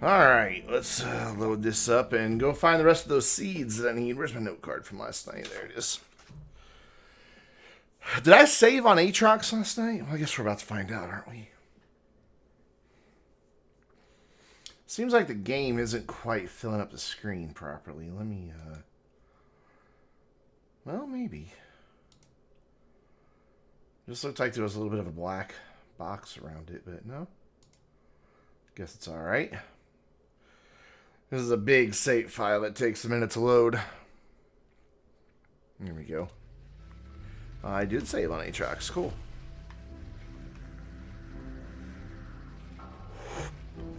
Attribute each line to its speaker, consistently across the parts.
Speaker 1: Alright, let's load this up and go find the rest of those seeds that I need. Where's my note card from last night? There it is. Did I save on Aatrox last night? Well, I guess we're about to find out, aren't we? Seems like the game isn't quite filling up the screen properly. Let me, well, maybe. Just looked like there was a little bit of a black box around it, but no. Guess it's alright. This is a big save file that takes a minute to load. There we go. I did save on Aatrox. Cool.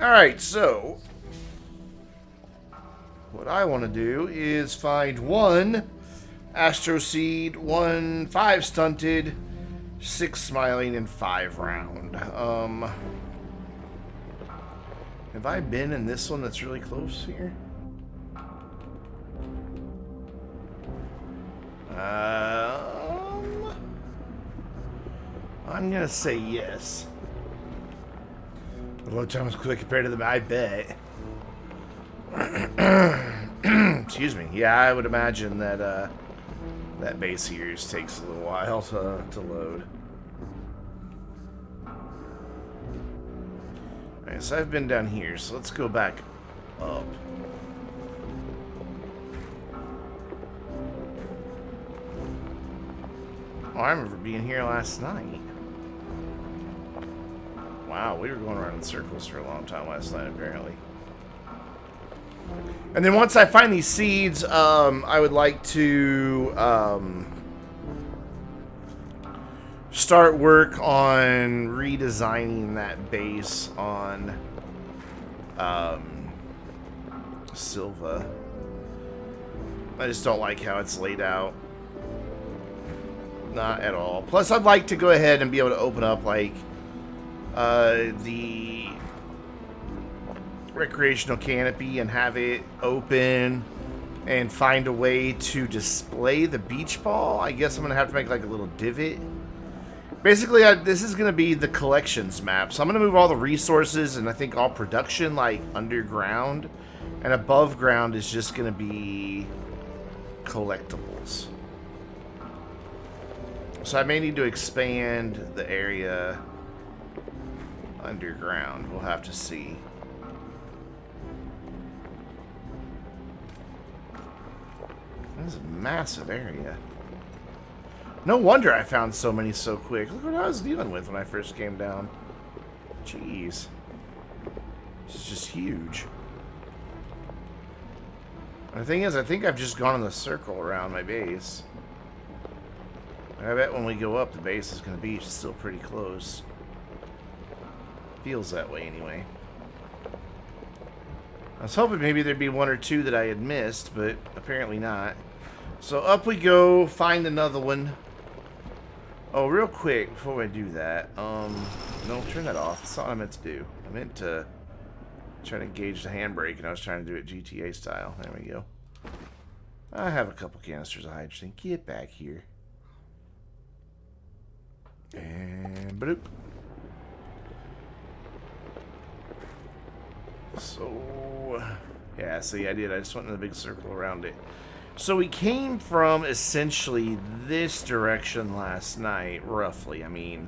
Speaker 1: Alright, so what I want to do is find one Astro Seed, 1 5 stunted, 6 smiling, and 5 round. Have I been in this one that's really close here? I'm gonna say yes. The load time was quick compared to the. I bet. Excuse me. Yeah, I would imagine that that base here takes a little while to load. Alright, so I've been down here, so let's go back up. Oh, I remember being here last night. Wow, we were going around in circles for a long time last night, apparently. And then once I find these seeds, I would like to start work on redesigning that base on Silva. I just don't like how it's laid out. Not at all. Plus, I'd like to go ahead and be able to open up, like, the recreational canopy and have it open and find a way to display the beach ball. I guess I'm going to have to make, like, a little divot. Basically, this is going to be the collections map. So I'm going to move all the resources and I think all production, like, underground. And above ground is just going to be collectibles. So I may need to expand the area underground. We'll have to see. This is a massive area. No wonder I found so many so quick. Look what I was dealing with when I first came down. Jeez. This is just huge. The thing is, I think I've just gone in the circle around my base. I bet when we go up, the base is going to be still pretty close. Feels that way anyway. I was hoping maybe there'd be one or two that I had missed, but apparently not. So up we go, find another one. Oh, real quick, before I do that, no, turn that off. That's not what I meant to do. I meant to try to engage the handbrake, and I was trying to do it GTA style. There we go. I have a couple canisters of hydrogen. Get back here. And bloop. So, yeah, see, I did. I just went in a big circle around it. So we came from essentially this direction last night, roughly. I mean,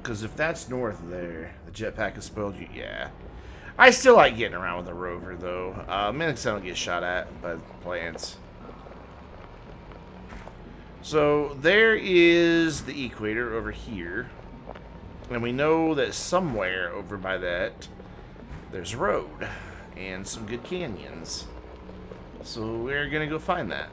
Speaker 1: because if that's north there, the jetpack has spoiled you. Yeah. I still like getting around with a rover, though. Minutes I don't get shot at by the plants. So there is the equator over here. And we know that somewhere over by that, there's a road and some good canyons. So we're going to go find that.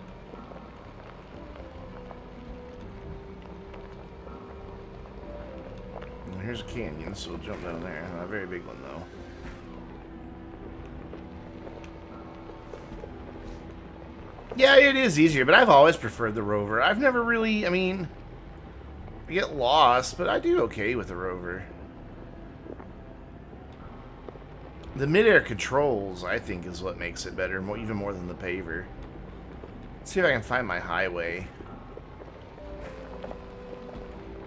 Speaker 1: And here's a canyon, so we'll jump down there. Not a very big one, though. Yeah, it is easier, but I've always preferred the rover. I've never really, I mean, I get lost, but I do okay with the rover. The mid-air controls, I think, is what makes it better, even more than the paver. Let's see if I can find my highway.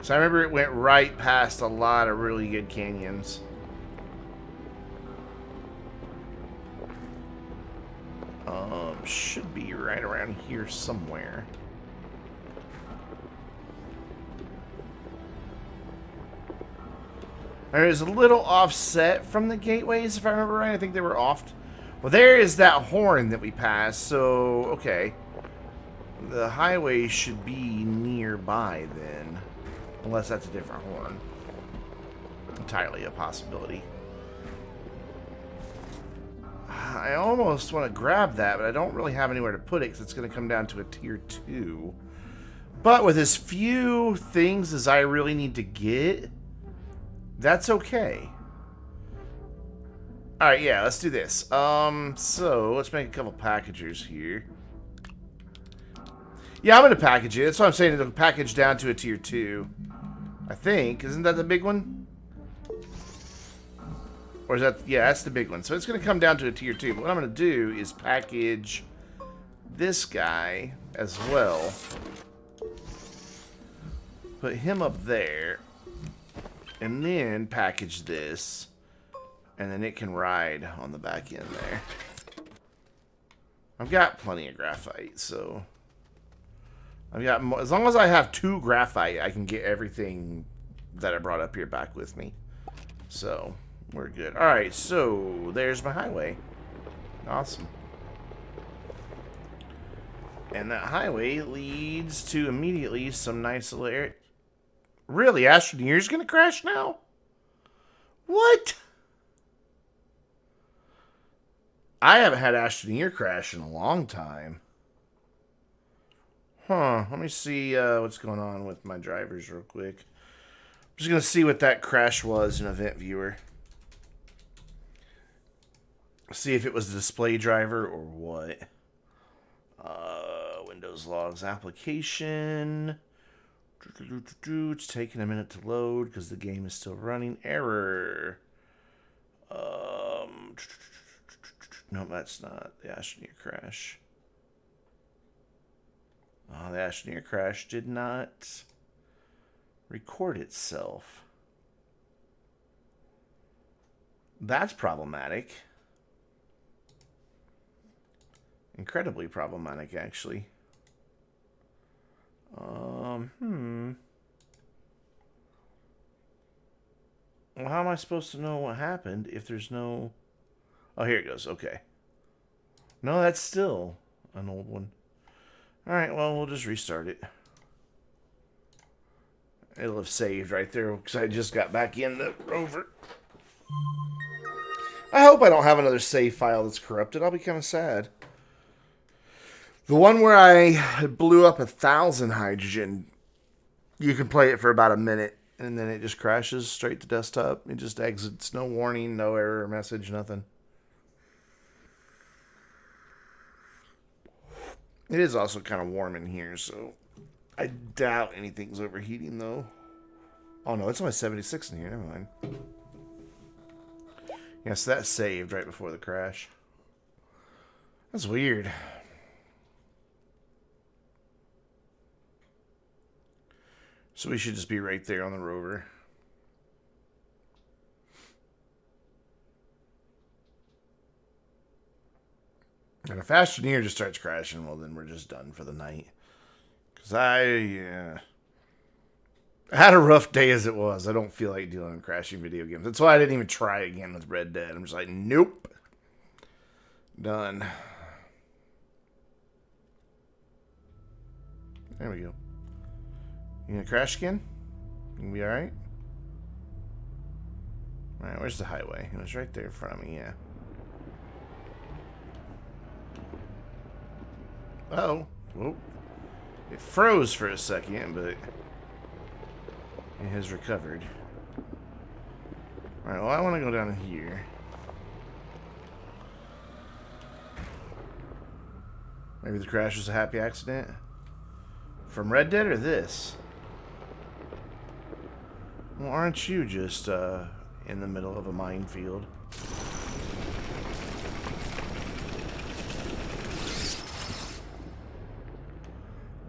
Speaker 1: So I remember it went right past a lot of really good canyons. should be right around here somewhere. There is a little offset from the gateways, if I remember right. I think they were off. Well, there is that horn that we passed, so, okay. The highway should be nearby then. Unless that's a different horn. Entirely a possibility. I almost want to grab that, but I don't really have anywhere to put it because it's going to come down to a tier 2. But with as few things as I really need to get, that's okay. Alright, yeah, let's do this. So, let's make a couple packagers here. Yeah, I'm going to package it. That's what I'm saying. It'll package down to a tier 2. I think. Isn't that the big one? Or is that... Yeah, that's the big one. So it's going to come down to a tier 2. But what I'm going to do is package this guy as well. Put him up there. And then package this. And then it can ride on the back end there. I've got plenty of graphite, so... I've got more, as long as I have 2 graphite, I can get everything that I brought up here back with me. So, we're good. Alright, so there's my highway. Awesome. And that highway leads to immediately some nice little area. Really? Astroneer's gonna crash now? What? I haven't had Astroneer crash in a long time. Huh, let me see what's going on with my drivers real quick. I'm just going to see what that crash was in Event Viewer. See if it was the display driver or what. Windows Logs Application. It's taking a minute to load because the game is still running. Error. No, that's not the Astroneer crash. The Astroneer crash did not record itself. That's problematic. Incredibly problematic, actually. Well, how am I supposed to know what happened if there's no... Oh, here it goes. Okay. No, that's still an old one. Alright, well, we'll just restart it. It'll have saved right there because I just got back in the rover. I hope I don't have another save file that's corrupted. I'll be kind of sad. The one where I blew up 1,000 hydrogen, you can play it for about a minute, and then it just crashes straight to desktop. It just exits. No warning, no error message, nothing. It is also kind of warm in here, so I doubt anything's overheating, though. Oh, no, it's only 76 in here. Never mind. Yes, that saved right before the crash. That's weird. So we should just be right there on the rover. And if Astroneer just starts crashing, well, then we're just done for the night. Because I had a rough day as it was. I don't feel like dealing with crashing video games. That's why I didn't even try again with Red Dead. I'm just like, nope. Done. There we go. You gonna crash again? You gonna be alright? Alright, where's the highway? It was right there in front of me, yeah. Oh, whoa. It froze for a second, but it has recovered. Alright, well, I want to go down here. Maybe the crash was a happy accident? From Red Dead or this? Well, aren't you just in the middle of a minefield?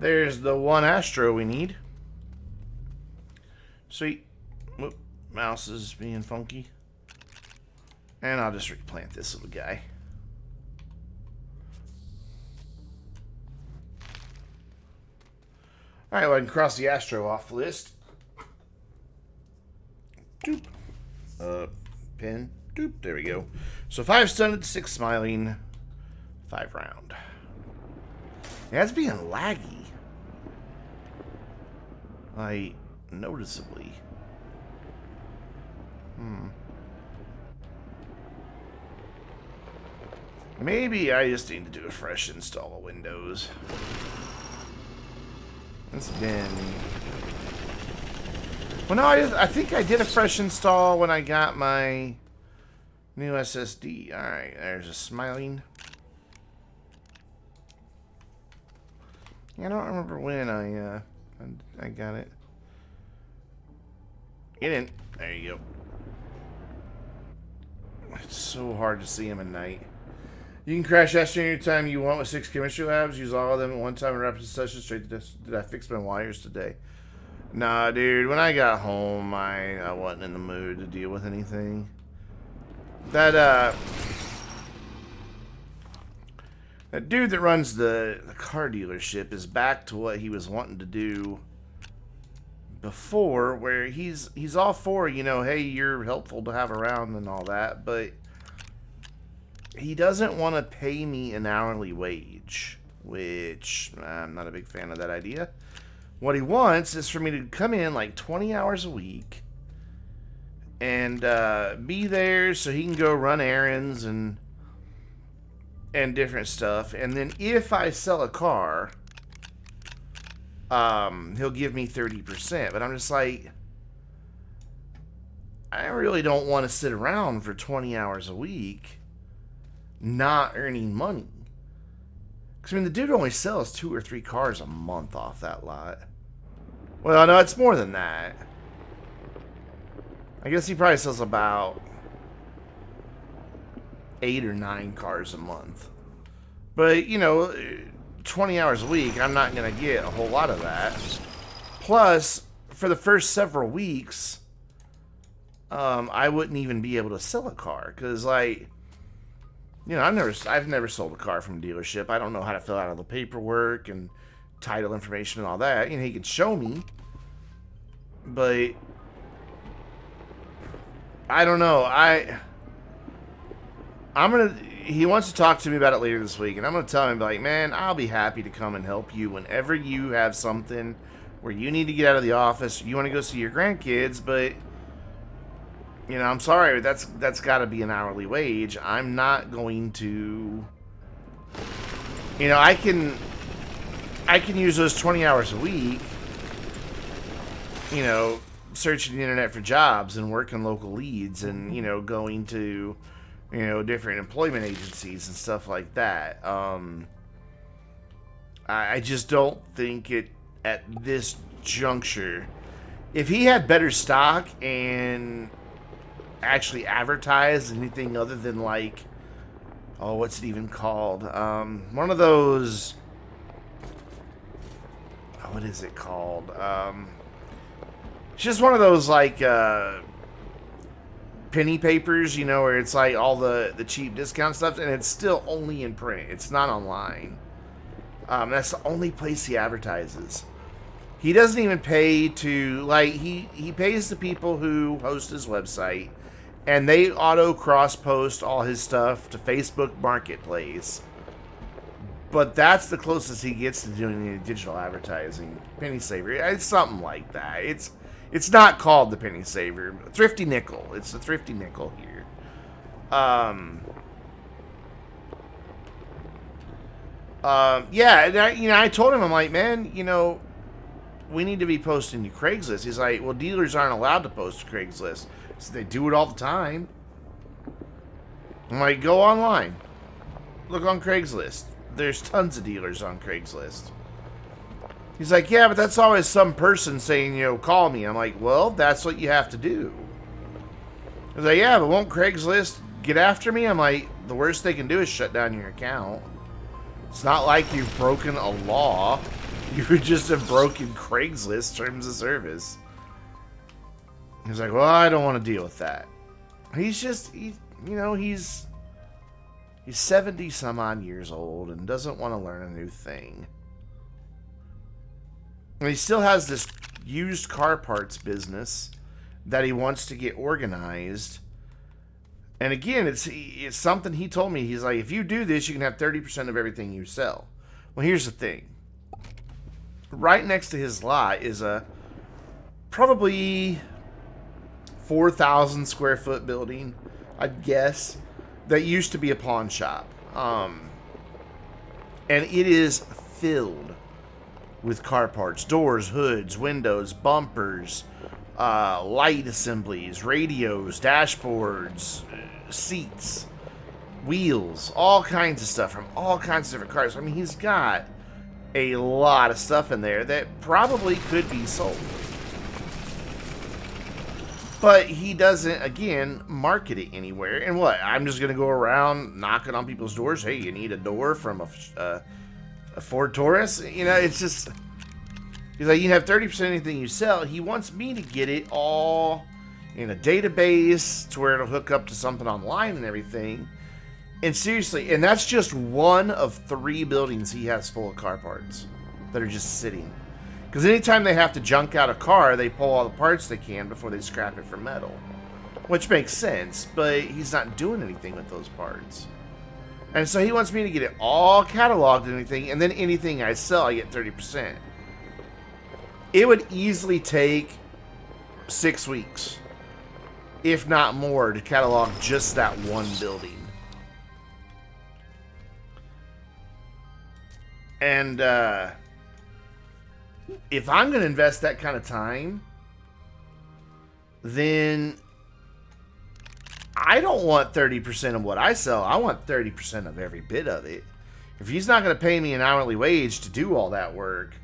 Speaker 1: There's the one Astro we need. Sweet. Whoop. Mouse is being funky. And I'll just replant this little guy. Alright, well, I can cross the Astro off the list. Doop. Pin. Doop. There we go. So 5 stunned, 6 smiling, 5 round. Yeah, it's being laggy. Like, noticeably. Maybe I just need to do a fresh install of Windows. It's been... Well, no, I think I did a fresh install when I got my new SSD. Alright, there's a smiling. Yeah, I don't remember when I got it. Get in. There you go. It's so hard to see him at night. You can crash Astroneer anytime you want with 6 chemistry labs. Use all of them at one time and rapid session straight to this. Did I fix my wires today? Nah, dude. When I got home, I wasn't in the mood to deal with anything. That dude that runs the car dealership is back to what he was wanting to do before, where he's all for, you know, hey, you're helpful to have around and all that, but he doesn't want to pay me an hourly wage, which I'm not a big fan of that idea. What he wants is for me to come in like 20 hours a week and be there so he can go run errands and different stuff. And then if I sell a car, he'll give me 30%. But I'm just like, I really don't want to sit around for 20 hours a week not earning money. Because, I mean, the dude only sells 2 or 3 cars a month off that lot. Well, no, it's more than that. I guess he probably sells about 8 or 9 cars a month. But, you know, 20 hours a week, I'm not going to get a whole lot of that. Plus, for the first several weeks, I wouldn't even be able to sell a car. Because, like, you know, I've never sold a car from a dealership. I don't know how to fill out all the paperwork and title information and all that. You know, he can show me, but I don't know. He wants to talk to me about it later this week, and I'm gonna tell him, like, man, I'll be happy to come and help you whenever you have something where you need to get out of the office, you want to go see your grandkids, but you know, I'm sorry, that's got to be an hourly wage. I'm not going to, you know, I can use those 20 hours a week, you know, searching the internet for jobs and working local leads and, you know, going to, you know, different employment agencies and stuff like that. I just don't think it, at this juncture, if he had better stock and actually advertised anything other than, like, oh, what's it even called? One of those, what is it called? It's just one of those, like, penny papers, you know, where it's like all the cheap discount stuff, and it's still only in print. It's not online. That's the only place he advertises. He doesn't even pay to, like, he pays the people who host his website, and they auto cross-post all his stuff to Facebook Marketplace. But that's the closest he gets to doing any digital advertising. Penny Saver. It's something like that. It's not called the Penny Saver. Thrifty Nickel. It's the Thrifty Nickel here. Yeah, and I told him, I'm like, man, you know, we need to be posting to Craigslist. He's like, well, dealers aren't allowed to post to Craigslist. So they do it all the time. I'm like, go online. Look on Craigslist. There's tons of dealers on Craigslist. He's like, yeah, but that's always some person saying, you know, call me. I'm like, well, that's what you have to do. He's like, yeah, but won't Craigslist get after me? I'm like, the worst they can do is shut down your account. It's not like you've broken a law. You just have broken Craigslist terms of service. He's like, well, I don't want to deal with that. He's 70 some odd years old and doesn't want to learn a new thing. And he still has this used car parts business that he wants to get organized. And again, it's something he told me. He's like, if you do this, you can have 30% of everything you sell. Well, here's the thing. Right next to his lot is a probably 4,000 square foot building, I'd guess, that used to be a pawn shop. And it is filled with car parts, doors, hoods, windows, bumpers, light assemblies, radios, dashboards, seats, wheels, all kinds of stuff from all kinds of different cars. I mean, he's got a lot of stuff in there that probably could be sold. But he doesn't, again, market it anywhere. And what? I'm just going to go around knocking on people's doors. Hey, you need a door from a Ford Taurus? You know, it's just... He's like, you have 30% of anything you sell. He wants me to get it all in a database to where it'll hook up to something online and everything. And seriously, and that's just one of 3 buildings he has full of car parts that are just sitting. Because anytime they have to junk out a car, they pull all the parts they can before they scrap it for metal. Which makes sense, but he's not doing anything with those parts. And so he wants me to get it all cataloged and anything, and then anything I sell, I get 30%. It would easily take 6 weeks, if not more, to catalog just that one building. And, if I'm going to invest that kind of time, then I don't want 30% of what I sell. I want 30% of every bit of it. If he's not going to pay me an hourly wage to do all that work,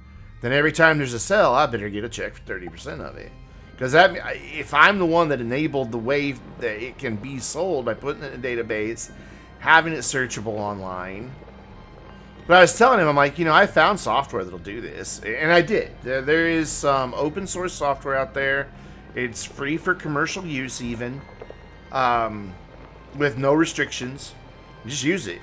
Speaker 1: then every time there's a sale, I better get a check for 30% of it. Because if I'm the one that enabled the way that it can be sold by putting it in a database, having it searchable online... But I was telling him, I'm like, you know, I found software that'll do this. And I did. There is some open source software out there. It's free for commercial use even. With no restrictions. Just use it.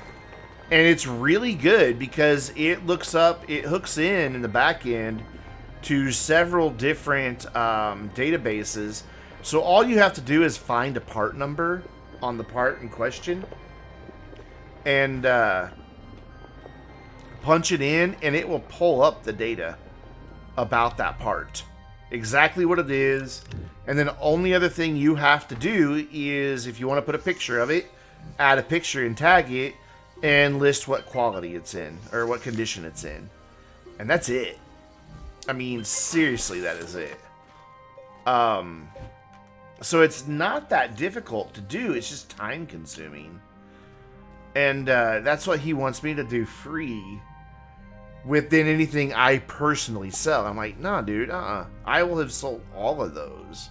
Speaker 1: And it's really good because it hooks in the back end to several different databases. So all you have to do is find a part number on the part in question. And... punch it in, and it will pull up the data about that part. Exactly what it is. And then the only other thing you have to do is, if you want to put a picture of it, add a picture and tag it, and list what quality it's in, or what condition it's in. And that's it. I mean, seriously, that is it. So it's not that difficult to do, it's just time consuming. And that's what he wants me to do free within anything I personally sell. I'm like, nah, dude, I will have sold all of those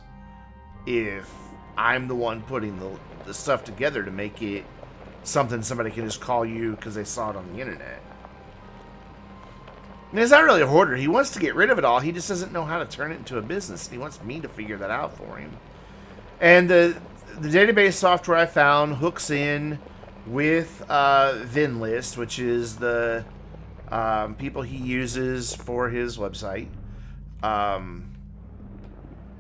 Speaker 1: if I'm the one putting the stuff together to make it something somebody can just call you because they saw it on the internet. And he's not really a hoarder. He wants to get rid of it all. He just doesn't know how to turn it into a business. He wants me to figure that out for him. And the database software I found hooks in with VinList, which is the people he uses for his website.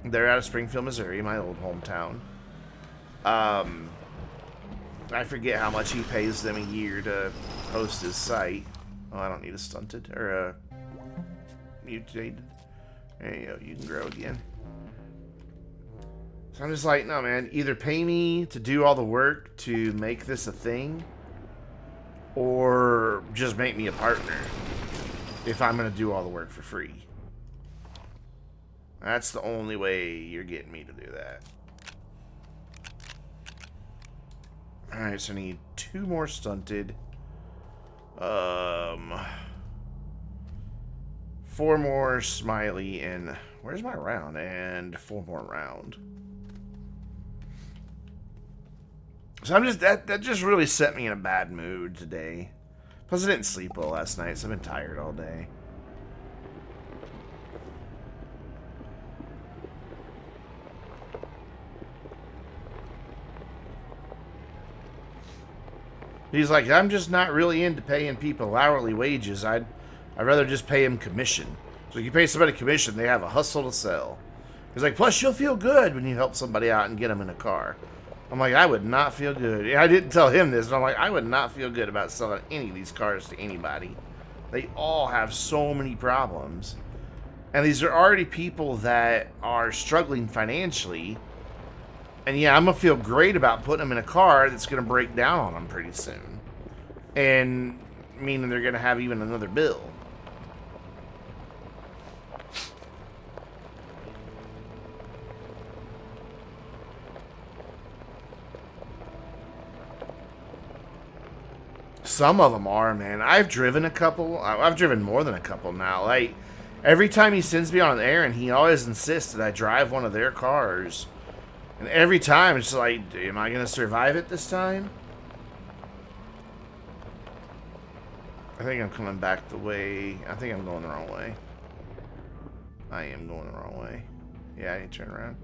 Speaker 1: They're out of Springfield, Missouri, my old hometown. I forget how much he pays them a year to host his site. Oh, I don't need a stunted or a mutated. There you go, you can grow again. So I'm just like, no, man, either pay me to do all the work to make this a thing, or just make me a partner if I'm going to do all the work for free. That's the only way you're getting me to do that. Alright, so I need 2 more stunted. 4 more smiley, and where's my round? And 4 more round. So I'm just that just really set me in a bad mood today. Plus I didn't sleep well last night, so I've been tired all day. He's like, I'm just not really into paying people hourly wages. I'd rather just pay them commission. So you pay somebody commission, they have a hustle to sell. He's like, plus you'll feel good when you help somebody out and get them in a car. I'm like, I would not feel good. I didn't tell him this, but I'm like, I would not feel good about selling any of these cars to anybody. They all have so many problems. And these are already people that are struggling financially. And yeah, I'm going to feel great about putting them in a car that's going to break down on them pretty soon. And meaning they're going to have even another bill. Some of them are, man. I've driven a couple. I've driven more than a couple now. Like, every time he sends me on an errand, he always insists that I drive one of their cars. And every time, it's like, am I going to survive it this time? I think I'm coming back the way... I think I'm going the wrong way. I am going the wrong way. Yeah, I need to turn around.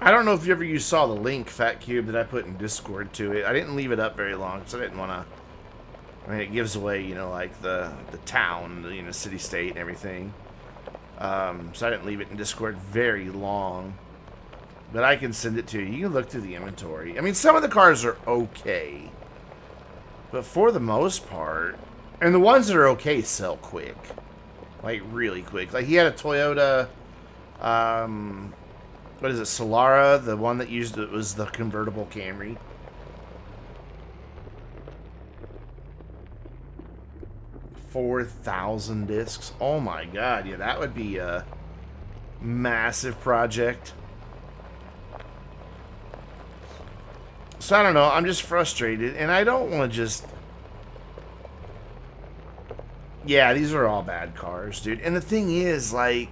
Speaker 1: I don't know if you saw the link, Fat Cube, that I put in Discord to it. I didn't leave it up very long, so I didn't want to... I mean, it gives away, you know, like the town, you know, city-state and everything. So I didn't leave it in Discord very long. But I can send it to you. You can look through the inventory. I mean, some of the cars are okay. But for the most part... And the ones that are okay sell quick. Like, really quick. Like, he had a Toyota... what is it, Solara? The one that used it was the convertible Camry. $4,000 discs. Oh my god, yeah, that would be a massive project. So I don't know, I'm just frustrated, and I don't want to just... Yeah, these are all bad cars, dude. And the thing is, like...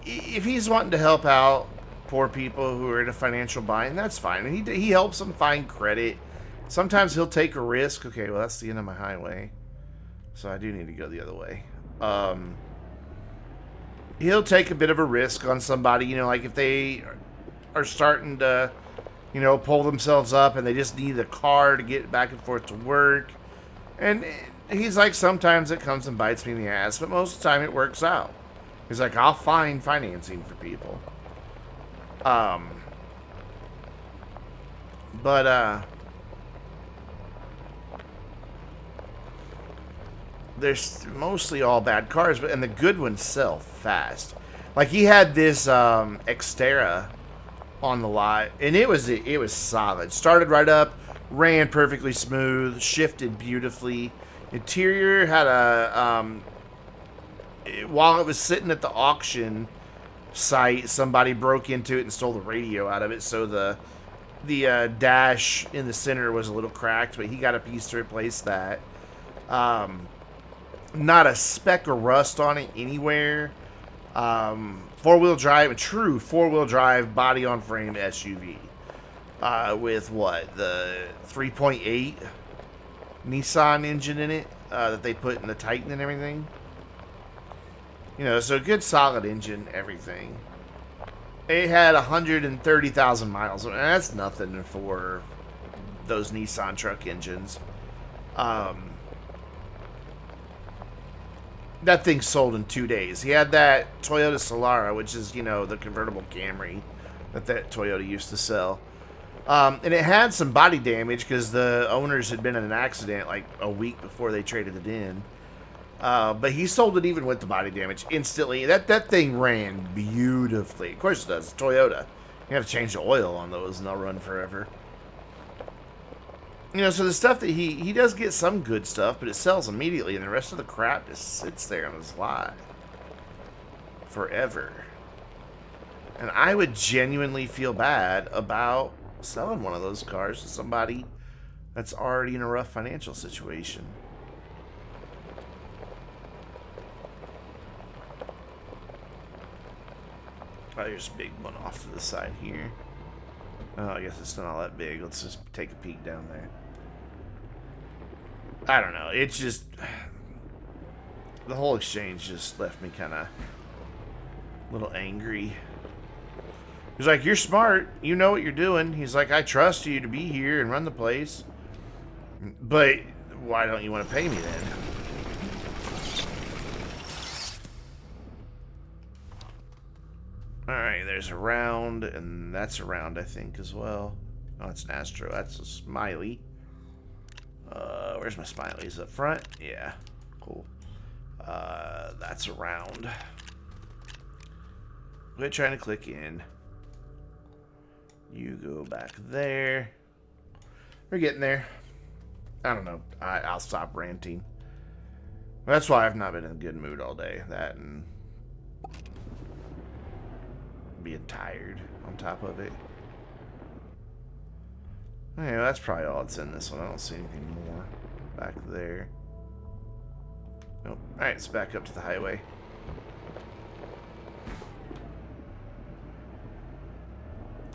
Speaker 1: If he's wanting to help out poor people who are in a financial bind, that's fine. He helps them find credit. Sometimes he'll take a risk. Okay, well, that's the end of my highway. So I do need to go the other way. He'll take a bit of a risk on somebody, you know, like if they are starting to, you know, pull themselves up and they just need a car to get back and forth to work. And he's like, sometimes it comes and bites me in the ass, but most of the time it works out. He's like, I'll find financing for people. There's mostly all bad cars, and the good ones sell fast. Like, he had this Xterra on the lot, and it was solid. Started right up, ran perfectly smooth, shifted beautifully. Interior had a... while it was sitting at the auction site, somebody broke into it and stole the radio out of it, so the dash in the center was a little cracked, but he got a piece to replace that. Not a speck of rust on it anywhere. Four-wheel drive, a true four-wheel drive body-on-frame SUV. With what, the 3.8 Nissan engine in it that they put in the Titan and everything. You know, so good solid engine, everything. It had 130,000 miles. And that's nothing for those Nissan truck engines. That thing sold in 2 days. He had that Toyota Solara, which is, you know, the convertible Camry that Toyota used to sell. And it had some body damage because the owners had been in an accident like a week before they traded it in. But he sold it even with the body damage instantly. That thing ran beautifully. Of course it does. It's Toyota. You have to change the oil on those and they'll run forever. You know, so the stuff that he does get some good stuff, but it sells immediately, and the rest of the crap just sits there on his lot forever. And I would genuinely feel bad about selling one of those cars to somebody that's already in a rough financial situation. Oh, there's a big one off to the side here. Oh, I guess it's not all that big. Let's just take a peek down there. I don't know. It's just... The whole exchange just left me kind of a little angry. He's like, you're smart. You know what you're doing. He's like, I trust you to be here and run the place. But why don't you want to pay me then? Alright, there's a round, and that's a round, I think, as well. Oh, it's an Astro. That's a Smiley. Where's my Smiley? Is it up front? Yeah. Cool. That's a round. Quit trying to click in. You go back there. We're getting there. I don't know. I'll stop ranting. That's why I've not been in a good mood all day. That and being tired on top of it. Anyway, that's probably all that's in this one. I don't see anything more back there. Nope. Alright, let's back up to the highway.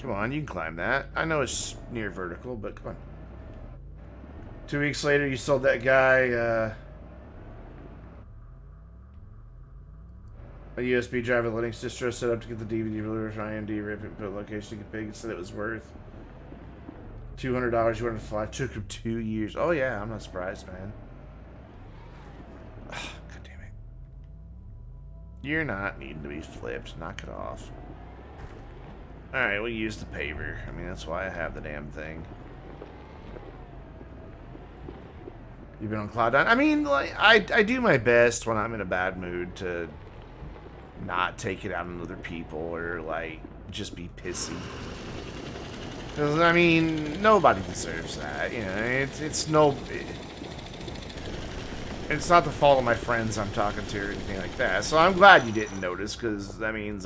Speaker 1: Come on, you can climb that. I know it's near vertical, but come on. 2 weeks later, you sold that guy a USB drive with Linux distro set up to get the DVD delivered from IMD, rip it, put location, get paid, said it was worth $200. You wanted to fly. Took him 2 years. Oh yeah, I'm not surprised, man. Oh, God damn it. You're not needing to be flipped. Knock it off. Alright, we'll use the paver. I mean, that's why I have the damn thing. You've been on Cloud9? I mean, like, I do my best when I'm in a bad mood to not take it out on other people or, like, just be pissy. Because, I mean, nobody deserves that. You know, it's not the fault of my friends I'm talking to or anything like that. So I'm glad you didn't notice, because that means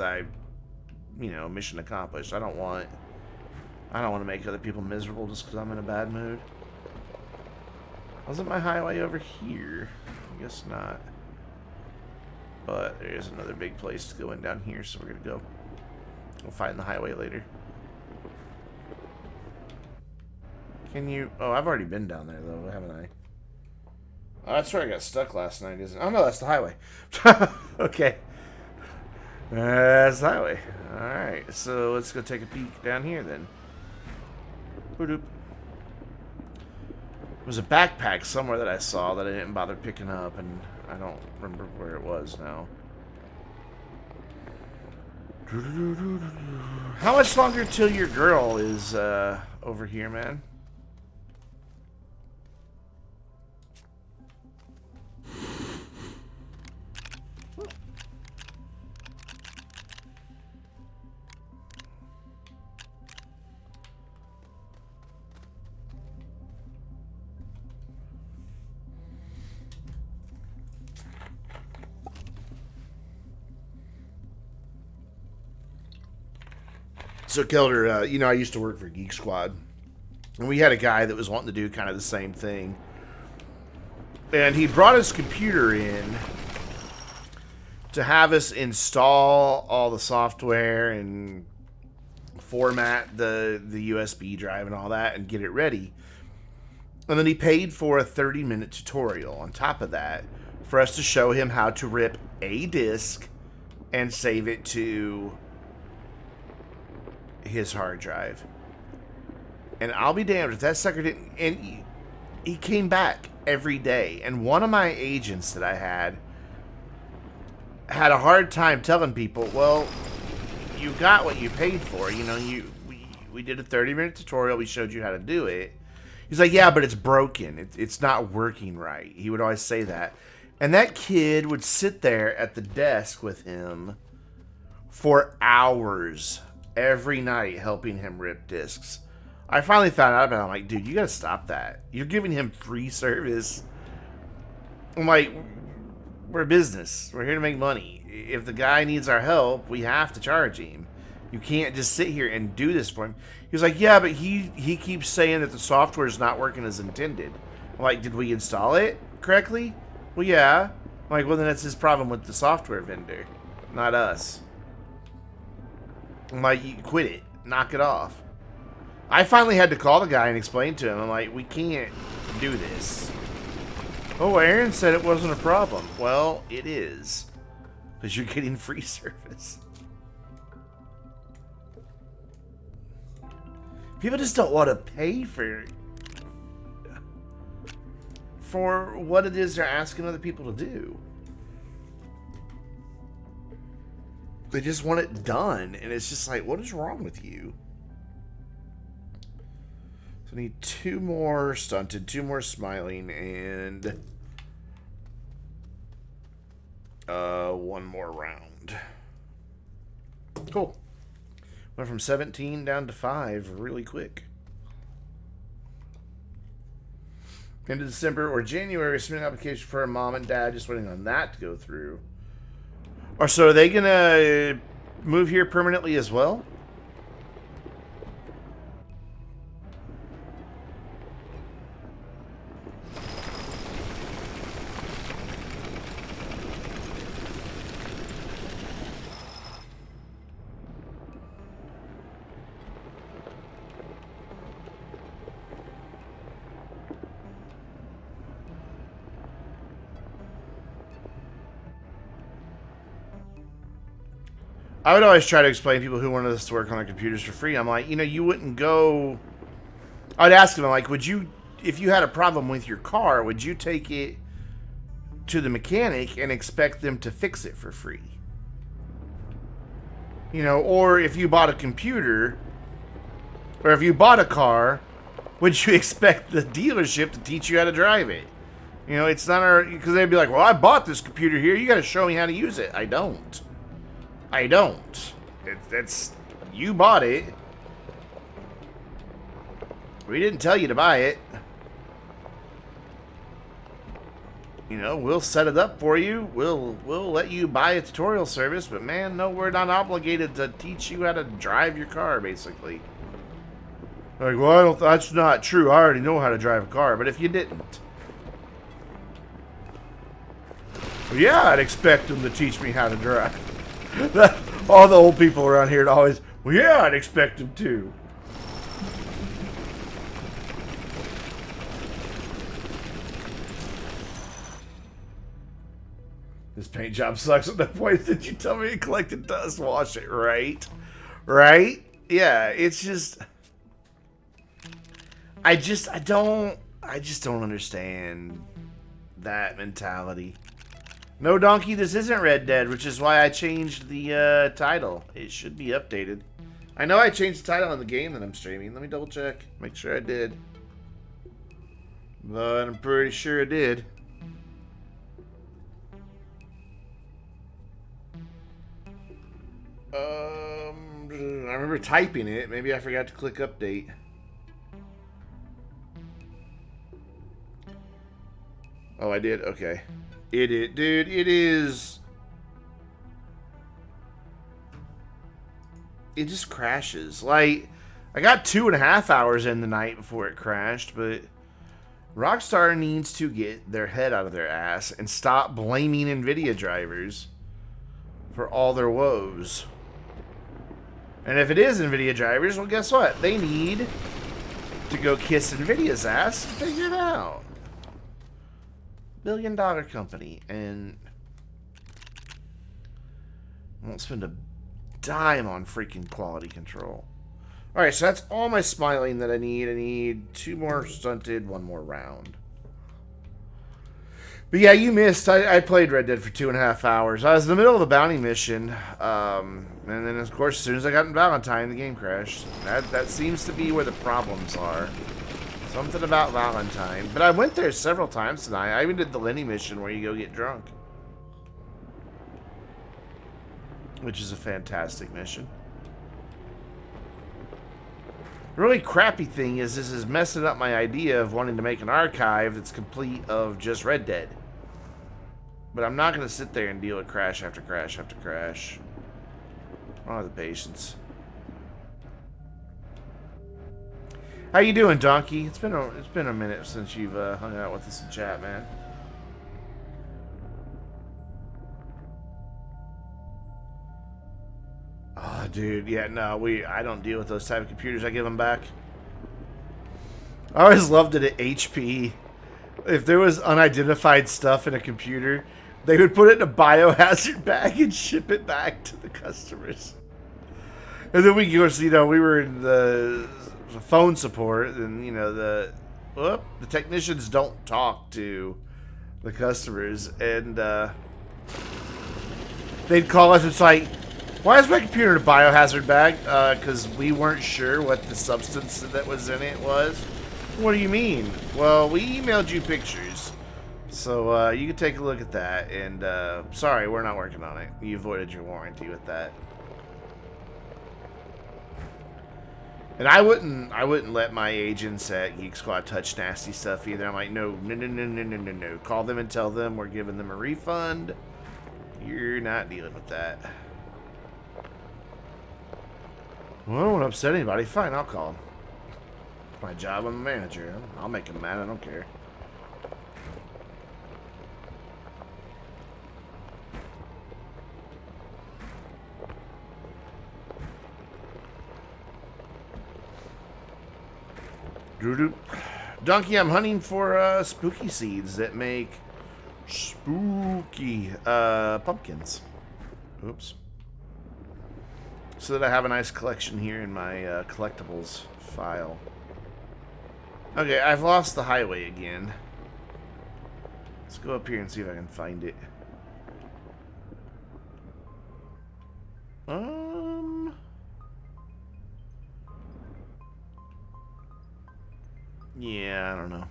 Speaker 1: you know, mission accomplished. I don't want to make other people miserable just because I'm in a bad mood. Wasn't my highway over here? I guess not. But there's another big place to go in down here, so we're gonna go. We'll find the highway later. Can you? Oh, I've already been down there though, haven't I? Oh, that's where I got stuck last night, isn't it? Oh no, that's the highway. Okay. That's the highway. Alright, so let's go take a peek down here then. Boop. There was a backpack somewhere that I saw that I didn't bother picking up, and I don't remember where it was now. How much longer till your girl is over here, man? So, Kelder, you know, I used to work for Geek Squad, and we had a guy that was wanting to do kind of the same thing. And he brought his computer in to have us install all the software and format the USB drive and all that and get it ready. And then he paid for a 30-minute tutorial on top of that for us to show him how to rip a disk and save it to his hard drive. And I'll be damned if that sucker didn't. And he came back every day. And one of my agents that I had a hard time telling people, well, you got what you paid for. You know, we did a 30-minute tutorial. We showed you how to do it. He's like, yeah, but it's broken. It's not working right. He would always say that. And that kid would sit there at the desk with him for hours every night helping him rip discs. I finally found out about it. I'm like, dude, you gotta stop that. You're giving him free service. I'm like, we're a business. We're here to make money. If the guy needs our help, we have to charge him. You can't just sit here and do this for him. He was like, yeah, but he keeps saying that the software is not working as intended. I'm like, did we install it correctly? Well, yeah. I'm like, well, then that's his problem with the software vendor, not us. I'm like, you quit it. Knock it off. I finally had to call the guy and explain to him. I'm like, we can't do this. Oh, Aaron said it wasn't a problem. Well, it is. Because you're getting free service. People just don't want to pay for what it is they're asking other people to do. They just want it done, and it's just like, what is wrong with you? So I need 2 more stunted, 2 more smiling, and 1 more round. Cool. Went from 17 down to 5 really quick. Into December or January, submit an application for a mom and dad, just waiting on that to go through. Or so are they gonna move here permanently as well? I would always try to explain to people who wanted us to work on their computers for free. I'm like, you know, you wouldn't go... I'd ask them, like, would you, if you had a problem with your car, would you take it to the mechanic and expect them to fix it for free? You know, or if you bought a computer, or if you bought a car, would you expect the dealership to teach you how to drive it? You know, it's not our... Because they'd be like, well, I bought this computer here. You got to show me how to use it. I don't. It's you bought it. We didn't tell you to buy it. You know, we'll set it up for you. We'll let you buy a tutorial service, but man, no, we're not obligated to teach you how to drive your car, basically. Like, well, that's not true. I already know how to drive a car, but if you didn't. Well, yeah, I'd expect them to teach me how to drive. All the old people around here always, well, yeah, I'd expect them to. This paint job sucks. At that point, did you tell me it collected dust? Wash it, right? Right? Yeah, it's just... I just don't understand that mentality. No, Donkey, this isn't Red Dead, which is why I changed the title. It should be updated. I know I changed the title on the game that I'm streaming. Let me double check. Make sure I did. But I'm pretty sure I did. I remember typing it. Maybe I forgot to click update. Oh, I did? Okay. Dude, it is... It just crashes. Like, I got 2.5 hours in the night before it crashed, but Rockstar needs to get their head out of their ass and stop blaming NVIDIA drivers for all their woes. And if it is NVIDIA drivers, well, guess what? They need to go kiss NVIDIA's ass and figure it out. $1 billion company, and won't spend a dime on freaking quality control. Alright, so that's all my smiling that I need. I need 2 more stunted, 1 more round. But yeah, you missed. I played Red Dead for 2.5 hours. I was in the middle of a bounty mission, and then of course as soon as I got in Valentine, the game crashed. That seems to be where the problems are. Something about Valentine. But I went there several times tonight. I even did the Lenny mission where you go get drunk. Which is a fantastic mission. The really crappy thing is this is messing up my idea of wanting to make an archive that's complete of just Red Dead. But I'm not going to sit there and deal with crash after crash after crash. I don't have the patience. How you doing, Donkey? It's been a minute since you've hung out with us in chat, man. Oh, dude, yeah, no, I don't deal with those type of computers. I give them back. I always loved it at HP. If there was unidentified stuff in a computer, they would put it in a biohazard bag and ship it back to the customers. And then we, of course, you know, we were in the phone support, and you know the technicians don't talk to the customers, and they'd call us. It's like, why is my computer in a biohazard bag? Because we weren't sure what the substance that was in it was. What do you mean? Well, we emailed you pictures, so you can take a look at that. And sorry, we're not working on it. You avoided your warranty with that. And I wouldn't let my agents at Geek Squad touch nasty stuff either. I'm like, no. Call them and tell them we're giving them a refund. You're not dealing with that. Well, I don't want to upset anybody. Fine, I'll call them. It's my job. I'm a manager. I'll make them mad. I don't care. Donkey, I'm hunting for spooky seeds that make spooky pumpkins. Oops. So that I have a nice collection here in my collectibles file. Okay, I've lost the highway again. Let's go up here and see if I can find it. Yeah, I don't know.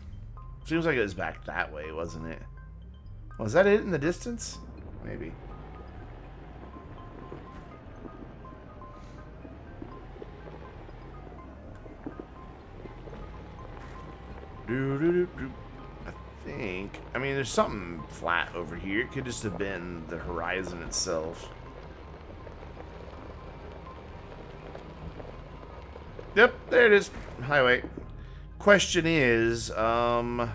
Speaker 1: Seems like it was back that way, wasn't it? Was that it in the distance? Maybe. I think. I mean, there's something flat over here. It could just have been the horizon itself. Yep, there it is. Highway. Question is, so I'm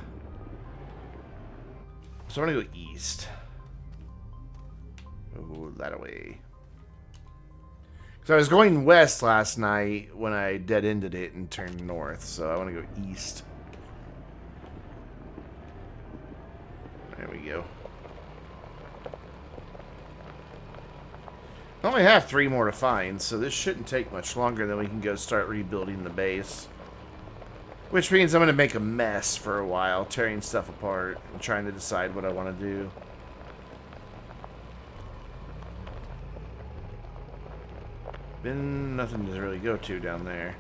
Speaker 1: gonna go east. Oh, that way. So I was going west last night when I dead-ended it and turned north, so I want to go east. There we go. I only have 3 more to find, so this shouldn't take much longer. Then we can go start rebuilding the base. Which means I'm going to make a mess for a while, tearing stuff apart and trying to decide what I want to do. Been nothing to really go to down there.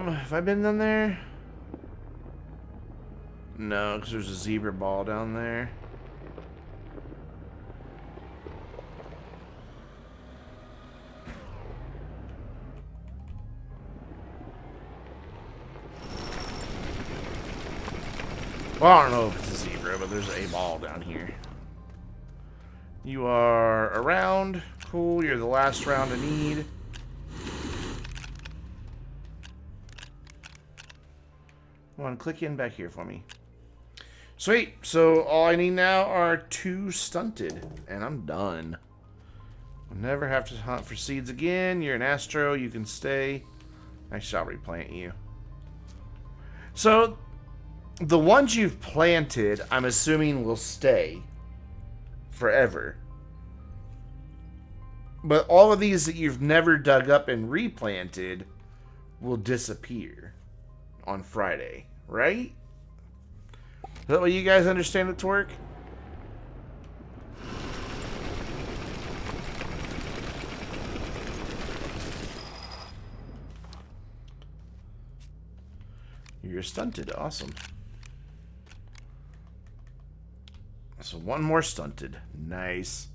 Speaker 1: Have I been down there? No, because there's a zebra ball down there. Well, I don't know if it's a zebra, but there's a ball down here. You are around. Cool, you're the last round I need. Come on, click in back here for me. Sweet. So all I need now are 2 stunted, and I'm done. I'll never have to hunt for seeds again. You're an Astro. You can stay. I shall replant you. So the ones you've planted, I'm assuming will stay forever. But all of these that you've never dug up and replanted will disappear on Friday, right? Is that way you guys understand it to work? You're stunted. Awesome. So 1 more stunted. Nice.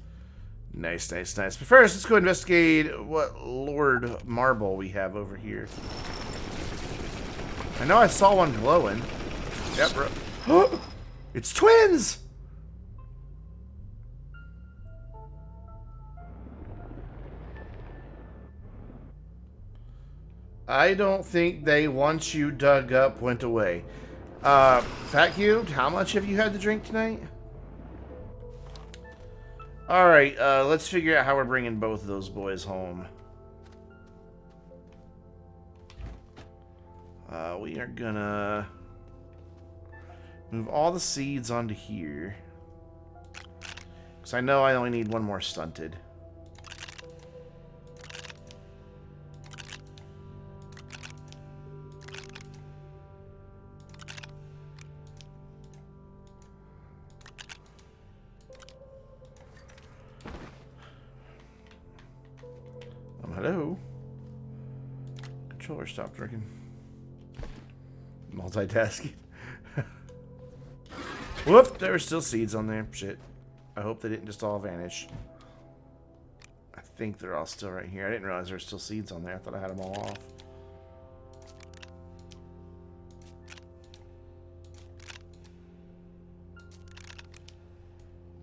Speaker 1: Nice, nice, nice. But first, let's go investigate what Lord Marble we have over here. I know I saw one glowing. Yep, bro. It's twins! I don't think they, once you dug up, went away. Fat Cubed, how much have you had to drink tonight? Alright, let's figure out how we're bringing both of those boys home. We are gonna Move all the seeds onto here. Because I know I only need one more stunted. Hello? Controller stopped working. Multitasking. Whoop! There were still seeds on there. Shit. I hope they didn't just all vanish. I think they're all still right here. I didn't realize there were still seeds on there. I thought I had them all off.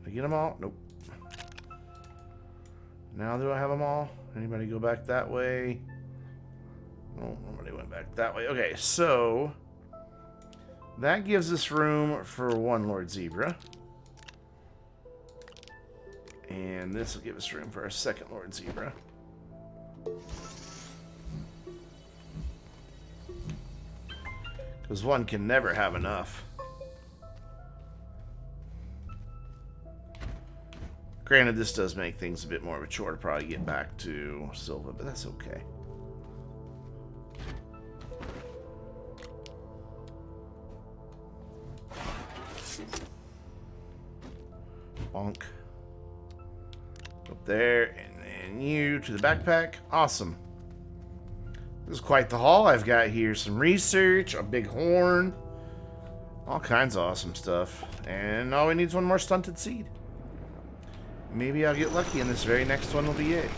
Speaker 1: Did I get them all? Nope. Now do I have them all? Anybody go back that way? No, nobody went back that way. Okay, so that gives us room for one Lord Zebra. And this will give us room for our second Lord Zebra. Because one can never have enough. Granted, this does make things a bit more of a chore to probably get back to Silva, but that's okay. Bonk. Up there, and then you to the backpack. Awesome. This is quite the haul I've got here. Some research, a big horn, all kinds of awesome stuff. And all we need is one more stunted seed. Maybe I'll get lucky and this very next one will be it.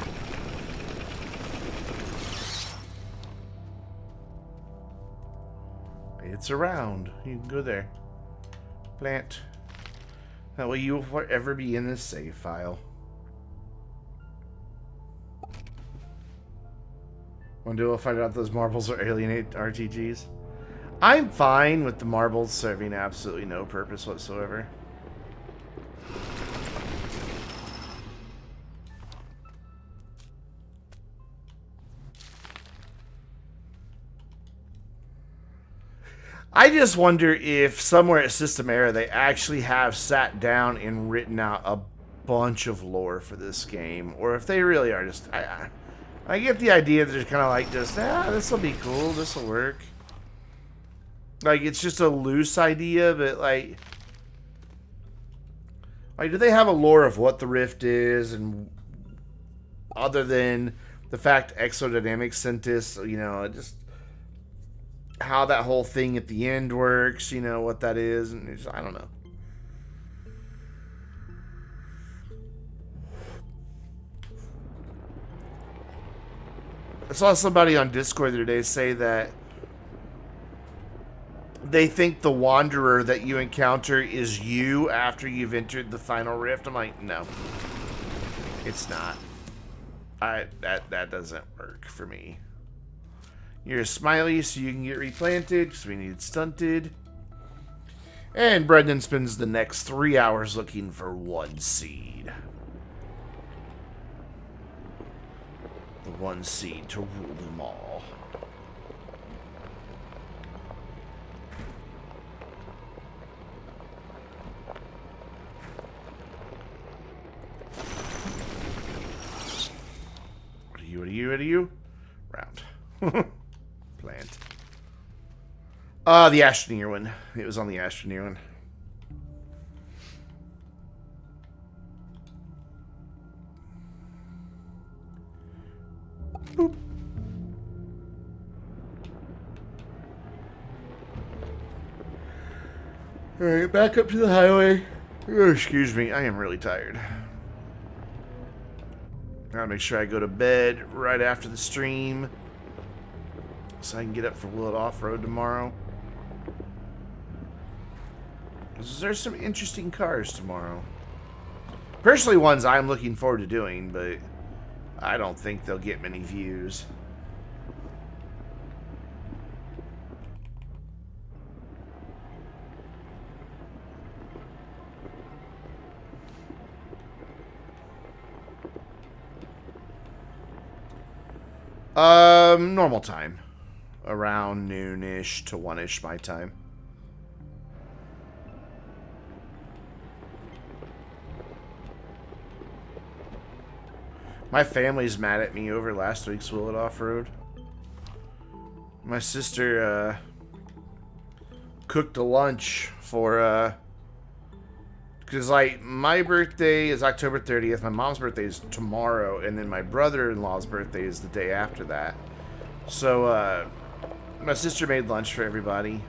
Speaker 1: It's around. You can go there. Plant. That way you will forever be in this save file. One day we'll find out those marbles are alienate RTGs. I'm fine with the marbles serving absolutely no purpose whatsoever. I just wonder if somewhere at System Era they actually have sat down and written out a bunch of lore for this game, or if they really are just. I get the idea that they're kind of like just, this will be cool, this will work. Like it's just a loose idea, but like, do they have a lore of what the Rift is, and other than the fact Exodynamics sent this, you know, just. How that whole thing at the end works, you know, what that is, and it's, I don't know. I saw somebody on Discord the other day say that they think the Wanderer that you encounter is you after you've entered the final rift. I'm like, no. It's not. That doesn't work for me. You're a smiley so you can get replanted because we need stunted. And Brendan spends the next 3 hours looking for one seed. The one seed to rule them all. What are you? Round. Plant. The Astroneer one. It was on the Astroneer one. Boop. Alright, back up to the highway. Oh, excuse me, I am really tired. Gotta make sure I go to bed right after the stream so I can get up for Will It Off-Road tomorrow. There's some interesting cars tomorrow. Personally, ones I'm looking forward to doing, but I don't think they'll get many views. Normal time. Around noonish to 1-ish my time. My family's mad at me over last week's Will It Off-Road. My sister cooked a lunch for because like my birthday is October 30th, my mom's birthday is tomorrow, and then my brother-in-law's birthday is the day after that. So my sister made lunch for everybody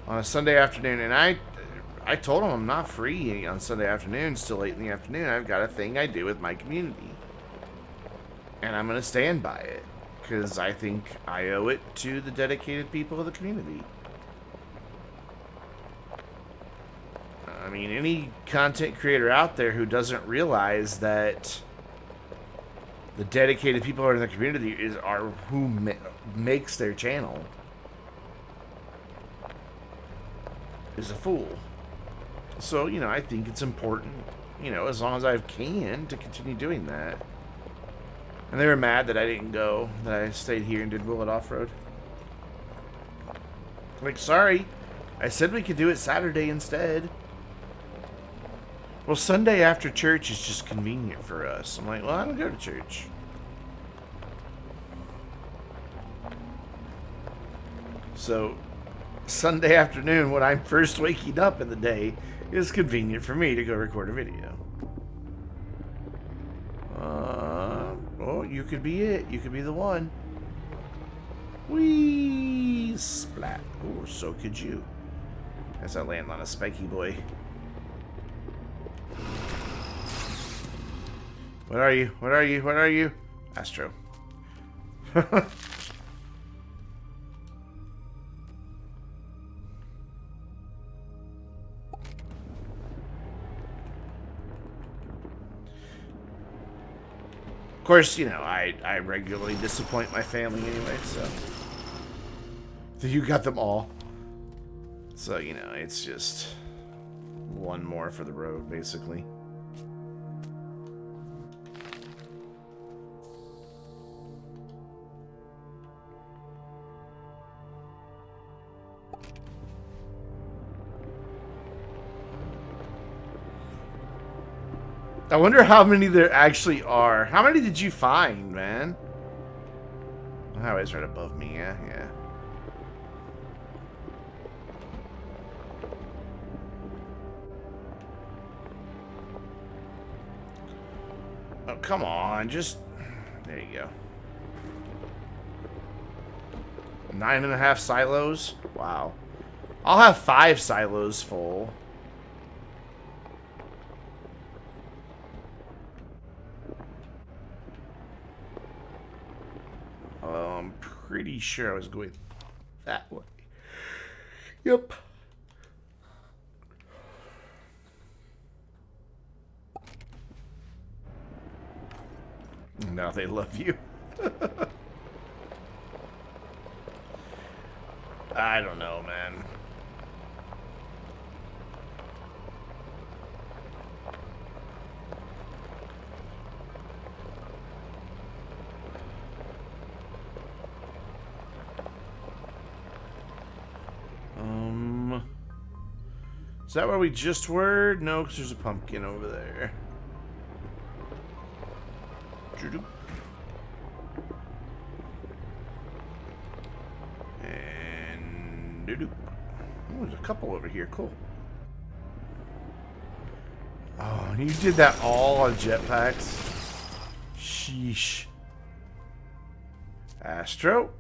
Speaker 1: on a Sunday afternoon, and I told them I'm not free on Sunday afternoons till late in the afternoon. I've got a thing I do with my community, and I'm gonna stand by it because I think I owe it to the dedicated people of the community. I mean, any content creator out there who doesn't realize that the dedicated people who are in the community are who makes their channel is a fool. So, you know, I think it's important, you know, as long as I can, to continue doing that. And they were mad that I didn't go, that I stayed here and did Will It Off-Road. Like, sorry, I said we could do it Saturday instead. Well, Sunday after church is just convenient for us. I'm like, well, I don't go to church. So, Sunday afternoon, when I'm first waking up in the day, is convenient for me to go record a video. Oh, you could be it. You could be the one. Whee! Splat. Oh, so could you. As I land on a spiky boy. What are you? What are you? What are you? Astro. Of course, you know, I regularly disappoint my family anyway, so you got them all. So, you know, it's just one more for the road, basically. I wonder how many there actually are. How many did you find, man? The highway's right above me, yeah? Yeah. Oh, come on. Just... There you go. 9.5 silos? Wow. I'll have 5 silos full. I'm pretty sure I was going that way. Yep. Now they love you. I don't know, man. Is that where we just were? No, because there's a pumpkin over there. And oh, there's a couple over here. Cool. Oh, you did that all on jetpacks? Sheesh. Astro?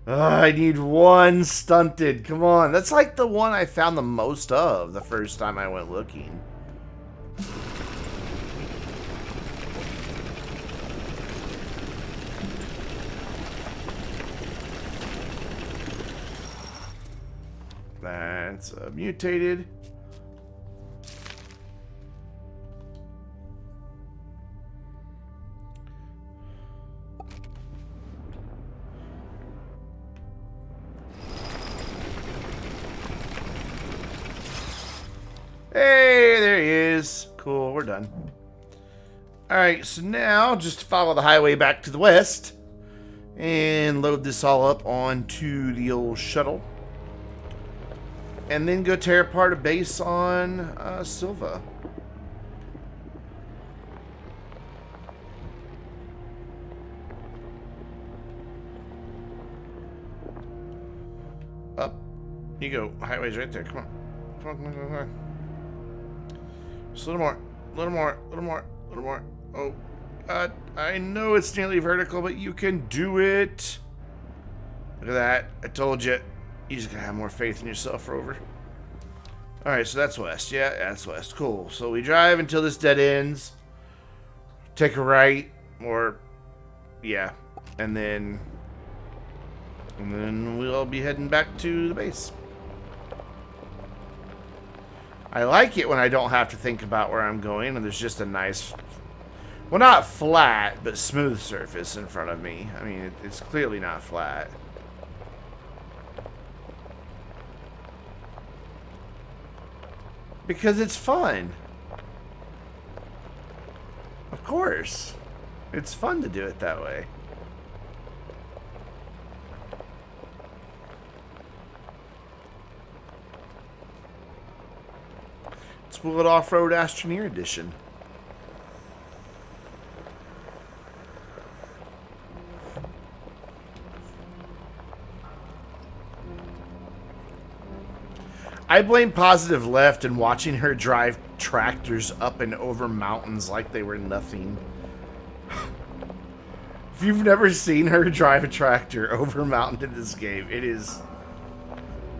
Speaker 1: I need one stunted. Come on. That's like the one I found the most of the first time I went looking. That's mutated. Hey, there he is. Cool, we're done. Alright, so now just follow the highway back to the west and load this all up onto the old shuttle. And then go tear apart a base on Silva. You go. Highway's right there. Come on. Come on, come on, come on, come on. Just a little more. A little more. A little more. A little more. Oh, God. I know it's nearly vertical, but you can do it. Look at that. I told you. You just gotta have more faith in yourself, Rover. Alright, so that's west. Yeah, that's west. Cool. So we drive until this dead ends. Take a right. Or, yeah. And then we'll be heading back to the base. I like it when I don't have to think about where I'm going and there's just a nice, well, not flat, but smooth surface in front of me. I mean, it's clearly not flat. Because it's fun. Of course. It's fun to do it that way. Split Off-Road Astroneer Edition. I blame Positive Left and watching her drive tractors up and over mountains like they were nothing. If you've never seen her drive a tractor over a mountain in this game, it is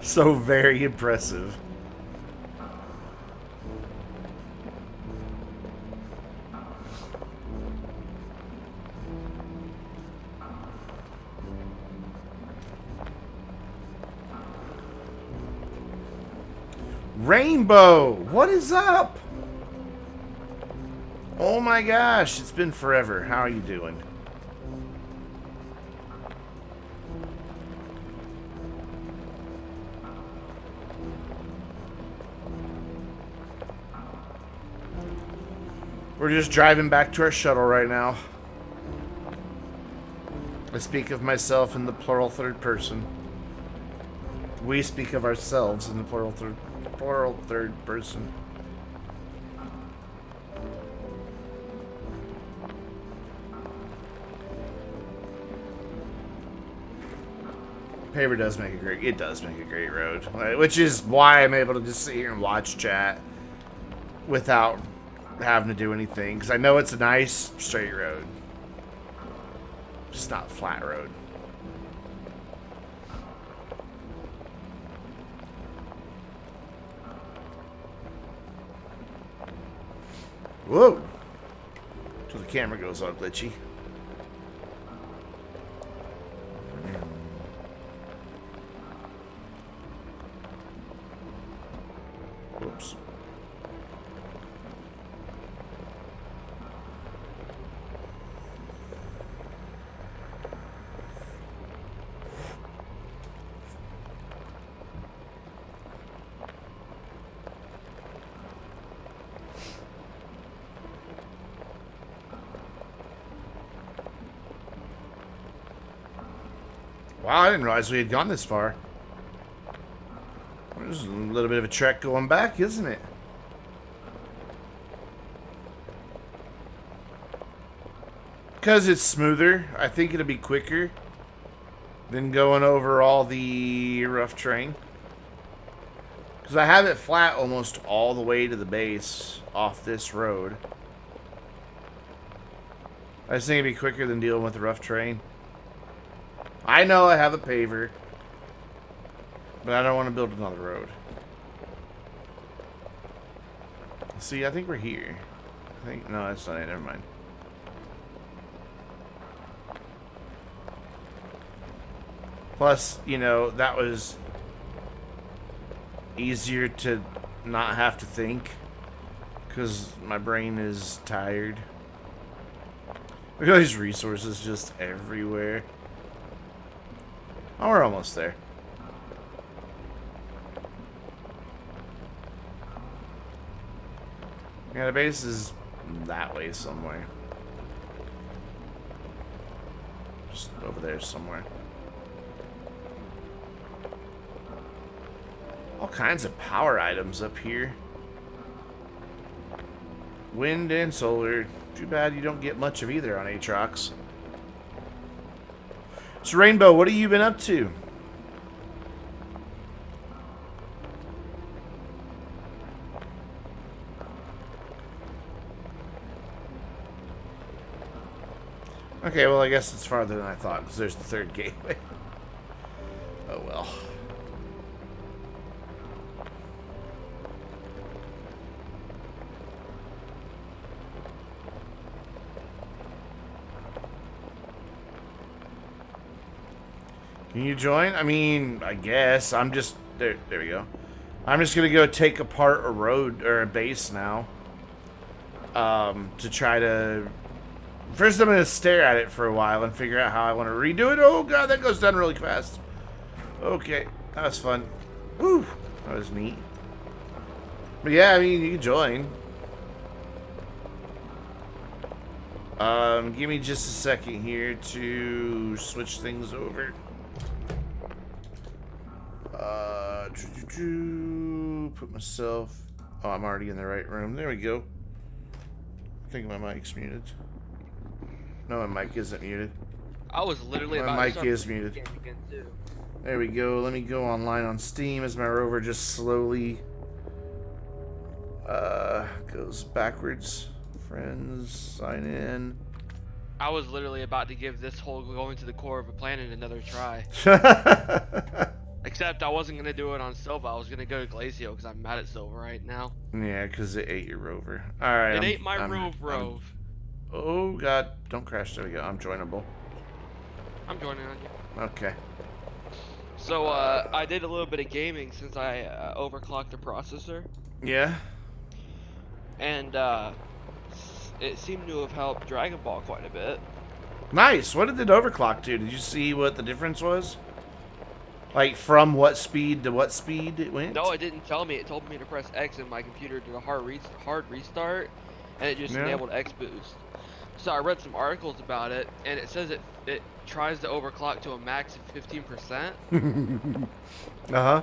Speaker 1: so very impressive. Rainbow, what is up? Oh my gosh, it's been forever. How are you doing? We're just driving back to our shuttle right now. I speak of myself in the plural third person. We speak of ourselves in the plural third person. Paver does make a great. It does make a great road, which is why I'm able to just sit here and watch chat without having to do anything. Because I know it's a nice straight road, just not flat road. Whoa! So the camera goes all glitchy. Whoops. Wow, I didn't realize we had gone this far. There's a little bit of a trek going back, isn't it? Because it's smoother, I think it'll be quicker than going over all the rough terrain. Because I have it flat almost all the way to the base off this road. I just think it'd be quicker than dealing with the rough terrain. I know I have a paver, but I don't want to build another road. See, I think we're here. I think, no, that's not it. Never mind. Plus, you know, that was easier to not have to think because my brain is tired. Look at all these resources just everywhere. Oh, we're almost there. Yeah, the base is that way somewhere. Just over there somewhere. All kinds of power items up here. Wind and solar. Too bad you don't get much of either on Aatrox. So Rainbow, what have you been up to? Okay, well, I guess it's farther than I thought, because there's the third gateway. Oh, well. Can you join? I mean, I guess. I'm just... There we go. I'm just going to go take apart a road, or a base now. To try to... First, I'm going to stare at it for a while and figure out how I want to redo it. Oh, God, that goes down really fast. Okay, that was fun. Woo, that was neat. But yeah, I mean, you can join. Give me just a second here to switch things over. Put myself... Oh, I'm already in the right room. There we go. I think my mic's muted. No, my mic isn't muted.
Speaker 2: I was literally
Speaker 1: my mic is muted.
Speaker 2: Again too.
Speaker 1: There we go. Let me go online on Steam as my rover just slowly goes backwards. Friends, sign in.
Speaker 2: I was literally about to give this whole going to the core of a planet another try. Except I wasn't gonna do it on Silva. I was gonna go to Glacio because I'm mad at Silva right now.
Speaker 1: Yeah, because it ate your rover. All right.
Speaker 2: It ate my rove.
Speaker 1: Oh God! Don't crash. There we go. I'm joinable.
Speaker 2: I'm joining on you.
Speaker 1: Okay.
Speaker 2: So I did a little bit of gaming since I overclocked the processor.
Speaker 1: Yeah.
Speaker 2: And it seemed to have helped Dragon Ball quite a bit.
Speaker 1: Nice. What did it overclock to? Did you see what the difference was? Like from what speed to what speed it went?
Speaker 2: No, it didn't tell me. It told me to press X and my computer did a hard restart, and it just enabled X boost. So I read some articles about it, and it says it tries to overclock to a max of 15%.
Speaker 1: Uh-huh.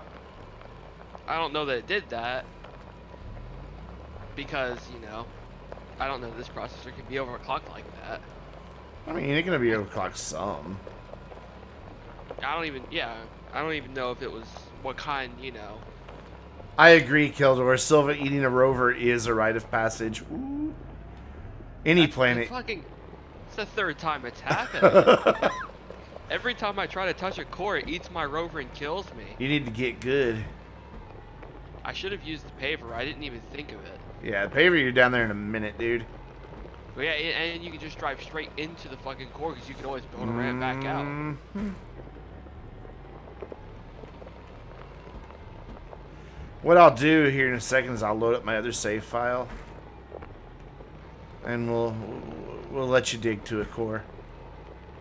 Speaker 2: I don't know that it did that, because, you know, I don't know this processor can be overclocked like that.
Speaker 1: I mean, it's gonna be overclocked some.
Speaker 2: I don't even know if it was what kind, you know.
Speaker 1: I agree, Kildor. Silva eating a rover is a rite of passage. Ooh. Any planet.
Speaker 2: It's the third time it's happened. Every time I try to touch a core, it eats my rover and kills me.
Speaker 1: You need to get good.
Speaker 2: I should have used the paver. I didn't even think of it.
Speaker 1: Yeah, the paver, you're down there in a minute, dude.
Speaker 2: But yeah, and you can just drive straight into the fucking core because you can always build a ramp back out.
Speaker 1: What I'll do here in a second is I'll load up my other save file, and we'll let you dig to a core.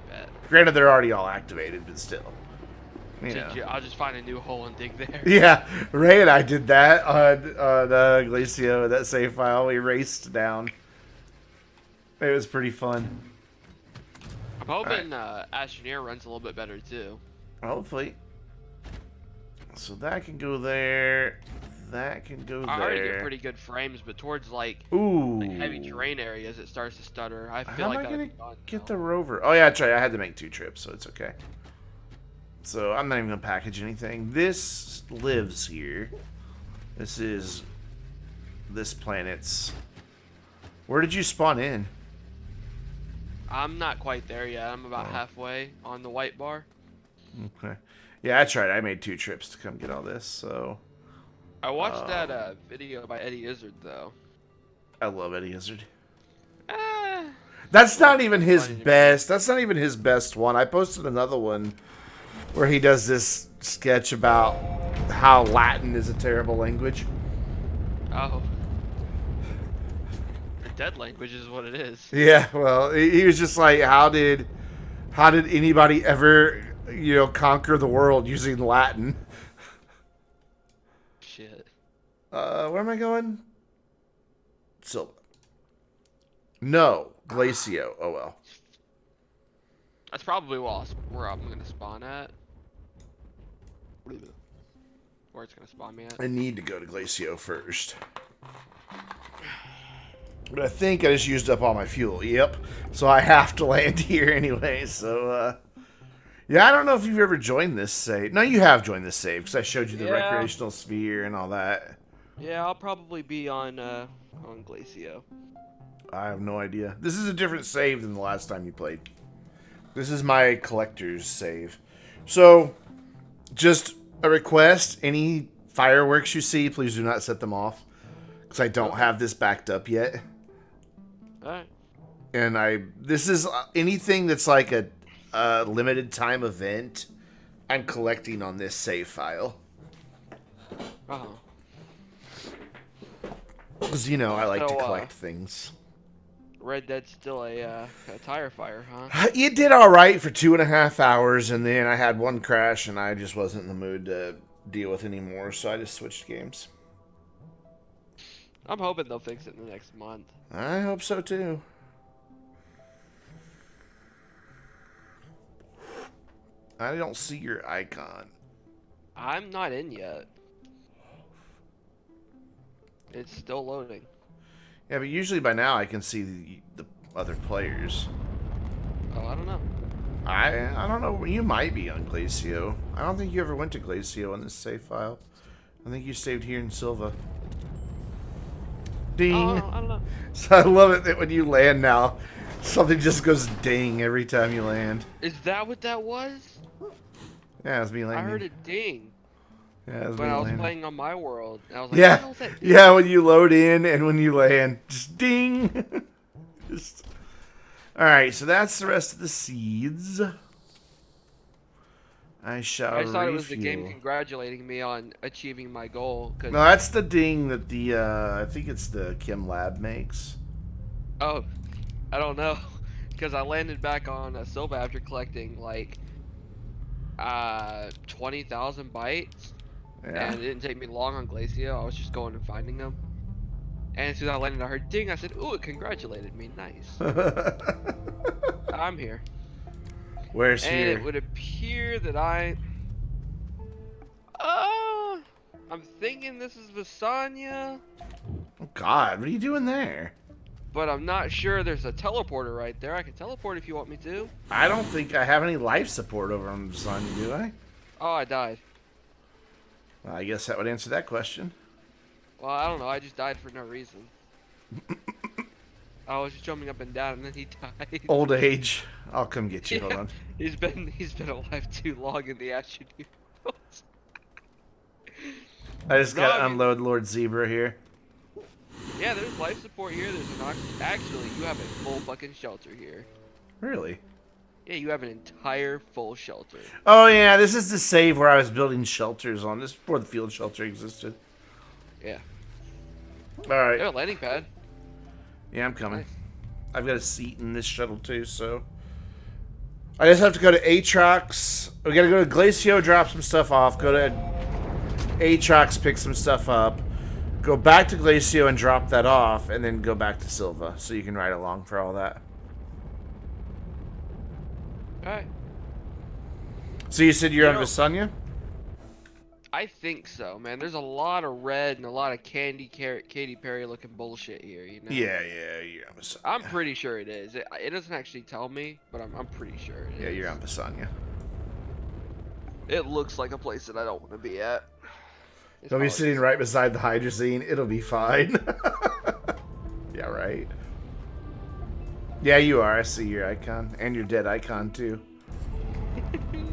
Speaker 2: Bet.
Speaker 1: Granted, they're already all activated, but still. You know.
Speaker 2: I'll just find a new hole and dig there.
Speaker 1: Yeah, Ray and I did that on Glacio, that save file. We raced down. It was pretty fun.
Speaker 2: I'm hoping Astroneer runs a little bit better too.
Speaker 1: Hopefully. So that can go there. That can go there.
Speaker 2: I already get pretty good frames, but towards like heavy terrain areas, it starts to stutter. I feel like
Speaker 1: I'm gonna get the rover. Oh yeah, that's right. I had to make 2 trips, so it's okay. So I'm not even gonna package anything. This lives here. This is this planet's. Where did you spawn in?
Speaker 2: I'm not quite there yet. I'm about halfway on the white bar.
Speaker 1: Okay. Yeah, that's right. I made 2 trips to come get all this, so...
Speaker 2: I watched that video by Eddie Izzard, though.
Speaker 1: I love Eddie Izzard. That's not even his best. That's not even his best one. I posted another one where he does this sketch about how Latin is a terrible language.
Speaker 2: Oh. A dead language is what it is.
Speaker 1: Yeah, well, he was just like, how did anybody ever... you know, conquer the world using Latin.
Speaker 2: Shit.
Speaker 1: Where am I going? Silva. No, Glacio. Oh well.
Speaker 2: That's probably where I'm gonna spawn at. Where it's gonna spawn me at.
Speaker 1: I need to go to Glacio first. But I think I just used up all my fuel. Yep. So I have to land here anyway, so, yeah, I don't know if you've ever joined this save. No, you have joined this save, because I showed you the recreational sphere and all that.
Speaker 2: Yeah, I'll probably be on Glacio.
Speaker 1: I have no idea. This is a different save than the last time you played. This is my collector's save. So, just a request. Any fireworks you see, please do not set them off. Because I don't have this backed up yet.
Speaker 2: Alright.
Speaker 1: And this is anything that's like a limited time event, I'm collecting on this save file.
Speaker 2: Uh-huh.
Speaker 1: Because, you know, I like to
Speaker 2: So,
Speaker 1: collect things.
Speaker 2: Red Dead's still a tire fire, huh?
Speaker 1: It did alright for 2.5 hours, and then I had one crash, and I just wasn't in the mood to deal with anymore, so I just switched games.
Speaker 2: I'm hoping they'll fix it in the next month.
Speaker 1: I hope so, too. I don't see your icon.
Speaker 2: I'm not in yet. It's still loading.
Speaker 1: Yeah, but usually by now I can see the other players.
Speaker 2: Oh, I don't know.
Speaker 1: I don't know. You might be on Glacio. I don't think you ever went to Glacio on this save file. I think you saved here in Silva. Ding.
Speaker 2: Oh, I don't know.
Speaker 1: So I love it that when you land now, something just goes ding every time you land.
Speaker 2: Is that what that was?
Speaker 1: Yeah, it was me
Speaker 2: I
Speaker 1: landing.
Speaker 2: heard it ding
Speaker 1: Yeah, it was
Speaker 2: when
Speaker 1: me
Speaker 2: I was
Speaker 1: landing.
Speaker 2: playing on my world. And I was like,
Speaker 1: Yeah,
Speaker 2: what the hell is that ding?
Speaker 1: yeah, when you load in and when you land, just ding. Just... All right, so that's the rest of the seeds. I shall
Speaker 2: I just thought it was the game
Speaker 1: refuel.
Speaker 2: congratulating me on achieving my goal. Cause,
Speaker 1: No, that's the ding that the I think it's the Chem Lab makes.
Speaker 2: oh, I don't know. Because I landed back on Silva after collecting like 20,000 bytes.
Speaker 1: Yeah.
Speaker 2: And it didn't take me long on Glacio. I was just going and finding them. And as soon as I landed, I heard ding. I said, ooh, it congratulated me. Nice. I'm here.
Speaker 1: Where's
Speaker 2: And
Speaker 1: here?
Speaker 2: it would appear that I'm thinking this is Visanya,
Speaker 1: Oh God, what are you doing there?
Speaker 2: but I'm not sure. There's a teleporter right there. I can teleport if you want me to.
Speaker 1: I don't think I have any life support over on Sonya, do I?
Speaker 2: Oh, I died.
Speaker 1: Well, I guess that would answer that question.
Speaker 2: Well, I don't know. I just died for no reason. I was just jumping up and down, and then he died.
Speaker 1: Old age. I'll come get you. Hold on.
Speaker 2: He's been alive too long in the Astroneer.
Speaker 1: I just
Speaker 2: No,
Speaker 1: gotta
Speaker 2: I mean-
Speaker 1: unload Lord Zebra here.
Speaker 2: Yeah, there's life support here. There's an actually, you have a full fucking shelter here.
Speaker 1: Really?
Speaker 2: Yeah, you have an entire full shelter.
Speaker 1: Oh yeah, this is the save where I was building shelters on. This is before the field shelter existed.
Speaker 2: Yeah.
Speaker 1: All right.
Speaker 2: They have a landing pad.
Speaker 1: Yeah, I'm coming.
Speaker 2: Nice.
Speaker 1: I've got a seat in this shuttle too, so I just have to go to Atrox. We gotta go to Glacio, drop some stuff off. Go to Atrox, pick some stuff up. Go back to Glacio and drop that off, and then go back to Silva, so you can ride along for all that.
Speaker 2: Alright.
Speaker 1: So you said you're
Speaker 2: You
Speaker 1: on
Speaker 2: know-
Speaker 1: Visanya?
Speaker 2: I think so, man. There's a lot of red and a lot of Katy Perry looking bullshit here, you know?
Speaker 1: Yeah, you're on Visanya.
Speaker 2: I'm pretty sure it is. It doesn't actually tell me, but I'm pretty sure it is.
Speaker 1: Yeah, you're on Visanya.
Speaker 2: It looks like a place that I don't want to be at. It's
Speaker 1: Don't be
Speaker 2: hard.
Speaker 1: sitting right beside the hydrazine. It'll be fine. Yeah, right. Yeah, you are. I see your icon. And your dead icon, too.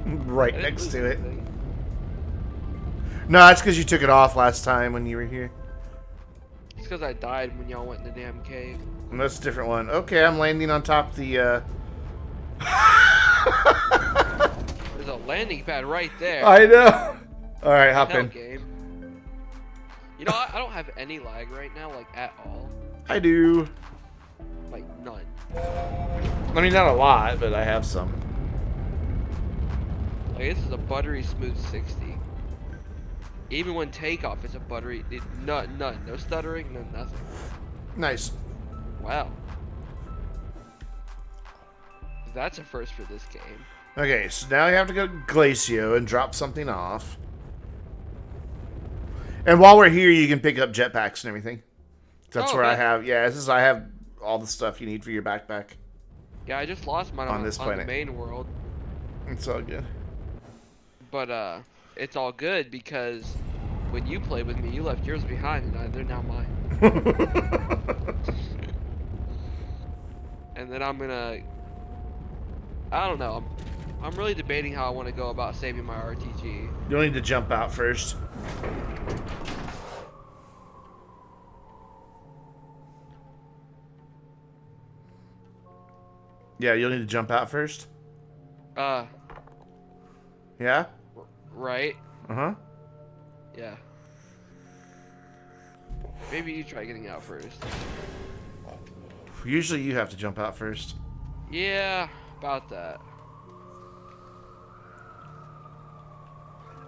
Speaker 1: Right
Speaker 2: I didn't
Speaker 1: next
Speaker 2: lose
Speaker 1: to it.
Speaker 2: anything.
Speaker 1: No, that's because you took it off last time when you were here.
Speaker 2: It's because I died when y'all went in the damn cave.
Speaker 1: And that's a different one. Okay, I'm landing on top of the,
Speaker 2: There's a landing pad right there.
Speaker 1: I know. Alright, hop
Speaker 2: Hell,
Speaker 1: in.
Speaker 2: game. You know, I don't have any lag right now, like, at all.
Speaker 1: I do.
Speaker 2: Like, none.
Speaker 1: I mean, not a lot, but I have some.
Speaker 2: Like, this is a buttery smooth 60. Even when takeoff, it's a buttery... none. No stuttering, no nothing.
Speaker 1: Nice.
Speaker 2: Wow. That's a first for this game.
Speaker 1: Okay, so now you have to go to Glacio and drop something off. And while we're here, you can pick up jetpacks and everything. That's
Speaker 2: Oh,
Speaker 1: where I
Speaker 2: okay.
Speaker 1: have... Yeah, I have all the stuff you need for your backpack.
Speaker 2: Yeah, I just lost mine
Speaker 1: On
Speaker 2: on
Speaker 1: this
Speaker 2: the
Speaker 1: planet.
Speaker 2: main world.
Speaker 1: It's all good.
Speaker 2: But, it's all good because when you played with me, you left yours behind and they're now mine. And then I'm gonna I don't know. I'm really debating how I want to go about saving my RTG.
Speaker 1: You'll need to jump out first. Yeah, you'll need to jump out first. Yeah?
Speaker 2: Right?
Speaker 1: Uh-huh.
Speaker 2: Yeah. Maybe you try getting out first.
Speaker 1: Usually you have to jump out first.
Speaker 2: Yeah, about that.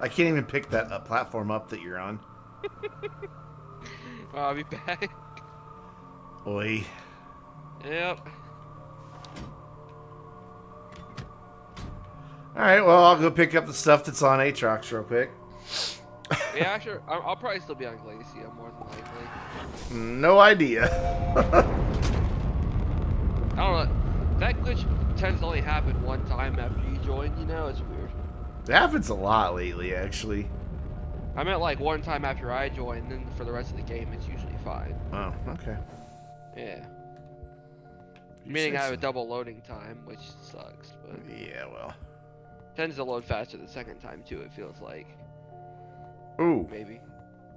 Speaker 1: I can't even pick that platform up that you're on.
Speaker 2: I'll be back.
Speaker 1: Oi.
Speaker 2: Yep.
Speaker 1: Alright, well, I'll go pick up the stuff that's on Aatrox real quick.
Speaker 2: Yeah, sure. I'll probably still be on Glacia, more than likely.
Speaker 1: No idea.
Speaker 2: I don't know. That glitch tends to only happen one time after you join, you know? It's weird.
Speaker 1: It happens a lot lately, actually.
Speaker 2: I meant like one time after I join, then for the rest of the game, it's usually fine.
Speaker 1: Oh, okay.
Speaker 2: Yeah.
Speaker 1: You
Speaker 2: Meaning
Speaker 1: say
Speaker 2: I have
Speaker 1: so.
Speaker 2: a double loading time, which sucks, but
Speaker 1: Yeah, well.
Speaker 2: tends to load faster the second time too, it feels like.
Speaker 1: Ooh.
Speaker 2: Maybe.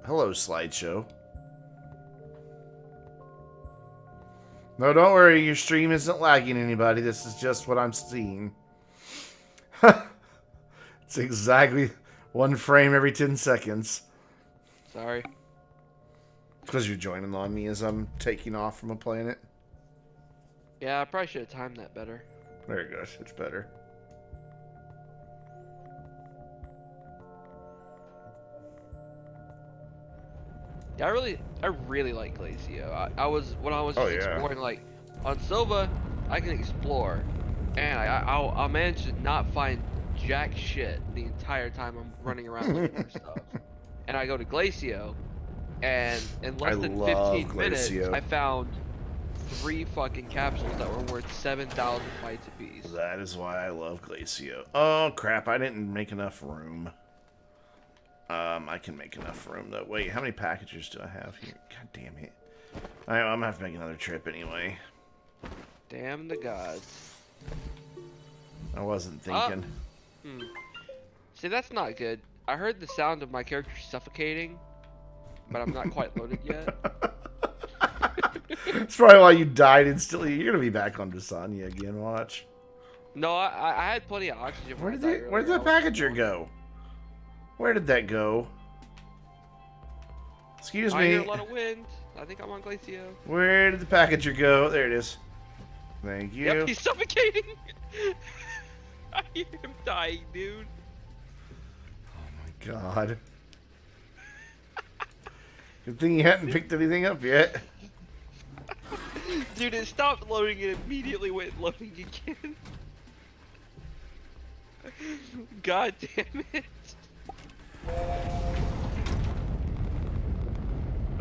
Speaker 1: Hello, slideshow. No, don't worry. Your stream isn't lagging anybody. This is just what I'm seeing. It's exactly one frame every 10 seconds.
Speaker 2: Sorry.
Speaker 1: Because you're joining on me as I'm taking off from a planet.
Speaker 2: Yeah, I probably should have timed that better.
Speaker 1: There it goes. It's better.
Speaker 2: Yeah, I really like Glacio. I was when I was just exploring, like on Silva, I can explore, and I'll manage to not find jack shit the entire time I'm running around looking for stuff. And I go to Glacio, and in less than 15 minutes, I found 3 fucking capsules that were worth 7,000 fights apiece.
Speaker 1: That is why I love Glacio. Oh crap! I didn't make enough room. I can make enough room though. Wait, how many packages do I have here? God damn it! I'm gonna have to make another trip anyway.
Speaker 2: Damn the gods.
Speaker 1: I wasn't thinking.
Speaker 2: See, that's not good. I heard the sound of my character suffocating, but I'm not quite loaded yet.
Speaker 1: That's probably why you died instantly. You're gonna be back on Dasania again. Watch.
Speaker 2: No, I had plenty of oxygen.
Speaker 1: Where did the packager go? Where did that go? Excuse me.
Speaker 2: I hear a lot of wind. I think I'm on Glacio.
Speaker 1: Where did the packager go? There it is. Thank you.
Speaker 2: Yep, he's suffocating. I hear him dying, dude.
Speaker 1: Oh my god. Good thing you hadn't picked anything up yet.
Speaker 2: Dude, it stopped loading and immediately went loading again. God damn it.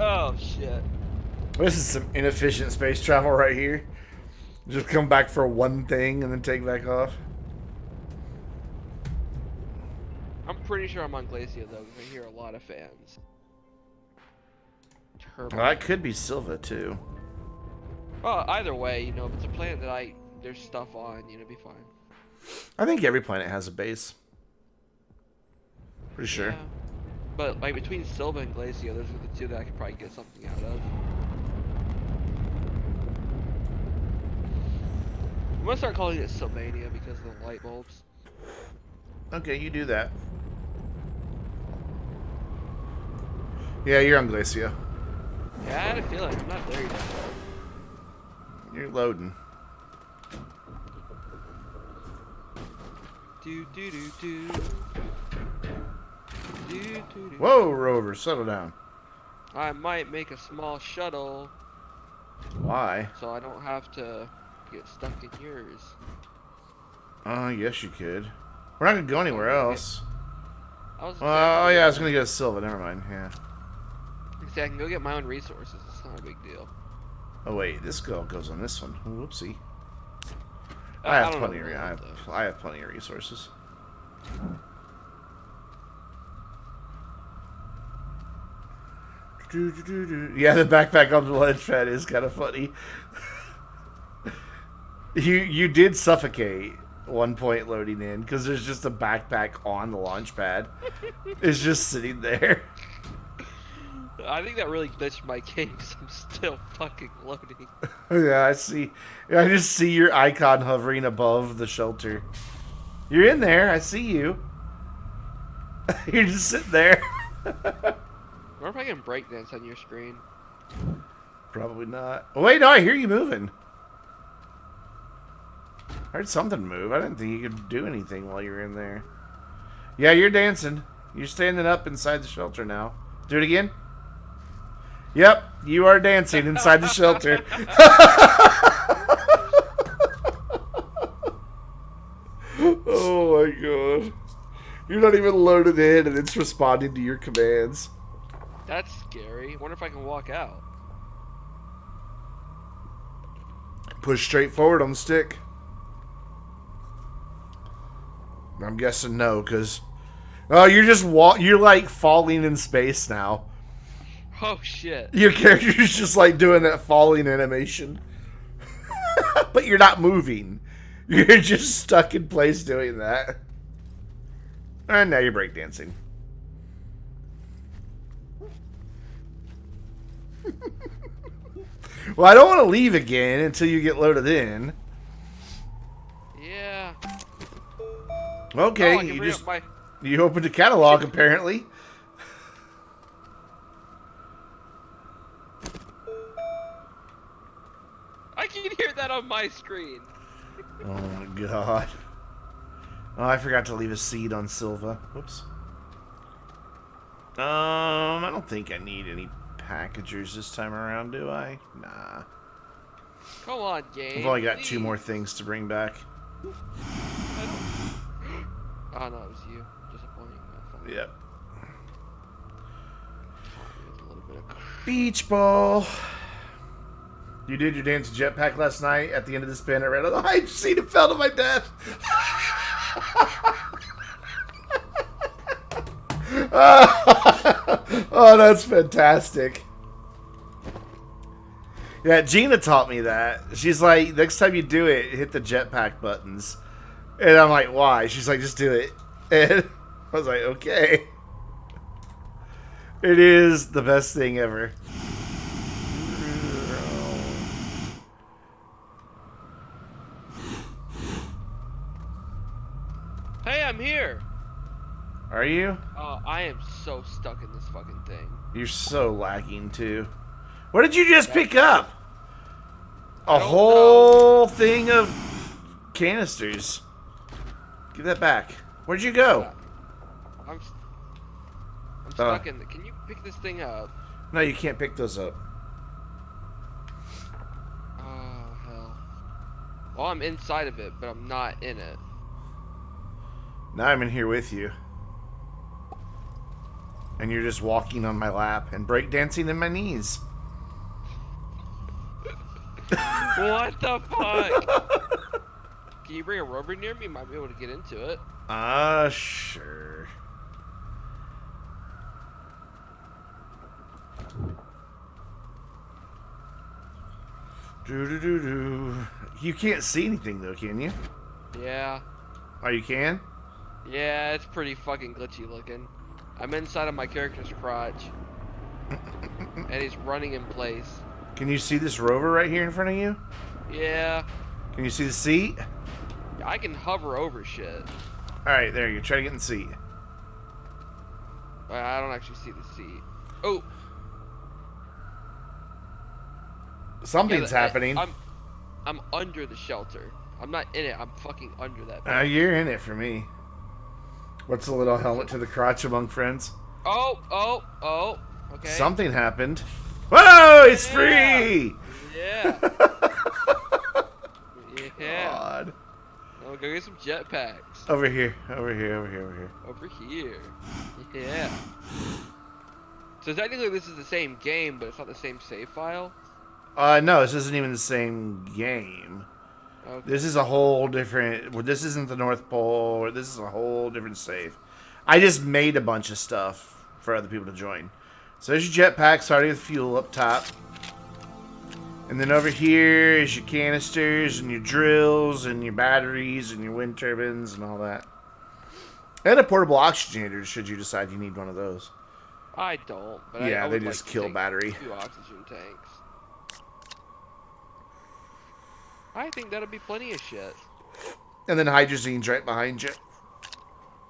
Speaker 2: Oh shit.
Speaker 1: This is some inefficient space travel right here. Just come back for one thing and then take back off.
Speaker 2: I'm pretty sure I'm on Glacia though, because I hear a lot of fans. Turbo.
Speaker 1: Well, that could be Silva too.
Speaker 2: Well, either way, you know, if it's a planet that there's stuff on, you know, it'd be fine.
Speaker 1: I think every planet has a base. Pretty sure.
Speaker 2: Yeah. But like between Silva and Glacia, those are the two that I could probably get something out of. I'm gonna start calling it Sylvania because of the light bulbs.
Speaker 1: Okay, you do that. Yeah, you're on Glacia.
Speaker 2: Yeah, I had a feeling. I'm not there yet.
Speaker 1: You're loading.
Speaker 2: Do do do do. Do do do.
Speaker 1: Whoa, Rover, settle down.
Speaker 2: I might make a small shuttle
Speaker 1: Why?
Speaker 2: so I don't have to get stuck in yours.
Speaker 1: Yes, you could. We're not gonna go anywhere else.
Speaker 2: I was
Speaker 1: Oh yeah, I was gonna go to Silva. Never mind. Yeah.
Speaker 2: See, I can go get my own resources. It's not a big deal.
Speaker 1: Oh wait, this girl goes on this one. Whoopsie. I have plenty of I have plenty of resources. Yeah, the backpack on the ledge pad is kind of funny. You did suffocate. one point loading in because there's just a backpack on the launch pad. It's just sitting there.
Speaker 2: I think that really glitched my game because I'm still fucking loading.
Speaker 1: Yeah, I see. I just see your icon hovering above the shelter. You're in there. I see you. You're just sitting there.
Speaker 2: I wonder if I can breakdance on your screen.
Speaker 1: Probably not. Oh, wait, no, I hear you moving. I heard something move. I didn't think you could do anything while you were in there. Yeah, you're dancing. You're standing up inside the shelter now. Do it again. Yep, you are dancing inside the shelter. Oh my god. You're not even loaded in and it's responding to your commands.
Speaker 2: That's scary. Wonder if I can walk out.
Speaker 1: Push straight forward on the stick. I'm guessing no, because... Oh, you're just you're like falling in space now.
Speaker 2: Oh shit.
Speaker 1: Your character's just like doing that falling animation. But you're not moving. You're just stuck in place doing that. And now you're breakdancing. Well, I don't want to leave again until you get loaded in.
Speaker 2: Yeah.
Speaker 1: Okay, you opened a catalog apparently.
Speaker 2: I can hear that on my screen.
Speaker 1: Oh my god. Oh, I forgot to leave a seed on Silva. Whoops. I don't think I need any packagers this time around, do I? Nah.
Speaker 2: Come on, game.
Speaker 1: I've only got 2 more things to bring back.
Speaker 2: Oh no, it was you. Disappointing.
Speaker 1: Yep.
Speaker 2: A little bit of...
Speaker 1: Beach ball. You did your dance jetpack last night. At the end of the spin, I ran out of the height seat and fell to my death. Oh, that's fantastic. Yeah, Gina taught me that. She's like, next time you do it, hit the jetpack buttons. And I'm like, why? She's like, just do it. And I was like, okay. It is the best thing ever.
Speaker 2: Hey, I'm here.
Speaker 1: Are you?
Speaker 2: Oh, I am so stuck in this fucking thing.
Speaker 1: You're so lagging too. What did you just pick up? A
Speaker 2: don't
Speaker 1: whole thing of canisters. Give that back. Where'd you go?
Speaker 2: I'm stuck in the... Can you pick this thing up?
Speaker 1: No, you can't pick those up.
Speaker 2: Oh, hell. Well, I'm inside of it, but I'm not in it.
Speaker 1: Now I'm in here with you. And you're just walking on my lap and breakdancing in my knees.
Speaker 2: What the fuck? Can you bring a rover near me? Might be able to get into it.
Speaker 1: Sure. Do. You can't see anything though, can you?
Speaker 2: Yeah.
Speaker 1: Oh, you can?
Speaker 2: Yeah, it's pretty fucking glitchy looking. I'm inside of my character's crotch. And he's running in place.
Speaker 1: Can you see this rover right here in front of you?
Speaker 2: Yeah.
Speaker 1: Can you see the seat?
Speaker 2: I can hover over shit.
Speaker 1: Alright, there you go. Try to get in the seat.
Speaker 2: But I don't actually see the seat. Oh!
Speaker 1: Something's happening.
Speaker 2: I'm under the shelter. I'm not in it. I'm fucking under that.
Speaker 1: You're in it for me. What's a little helmet to the crotch among friends?
Speaker 2: Oh. Okay.
Speaker 1: Something happened. Whoa! It's free!
Speaker 2: Yeah. Yeah.
Speaker 1: God.
Speaker 2: Oh, go get some jetpacks.
Speaker 1: Over here.
Speaker 2: Over here. Yeah. So technically this is the same game, but it's not the same save file?
Speaker 1: No, this isn't even the same game.
Speaker 2: Okay.
Speaker 1: This is a whole different... Well, this isn't the North Pole. This is a whole different save. I just made a bunch of stuff for other people to join. So there's your jetpack, starting with fuel up top. And then over here is your canisters and your drills and your batteries and your wind turbines and all that. And a portable oxygenator should you decide you need one of those.
Speaker 2: I don't, but
Speaker 1: Yeah,
Speaker 2: I
Speaker 1: they
Speaker 2: would
Speaker 1: just
Speaker 2: like to
Speaker 1: kill
Speaker 2: take
Speaker 1: battery.
Speaker 2: 2 oxygen tanks. I think that'll be plenty of shit.
Speaker 1: And then hydrazine's right behind you.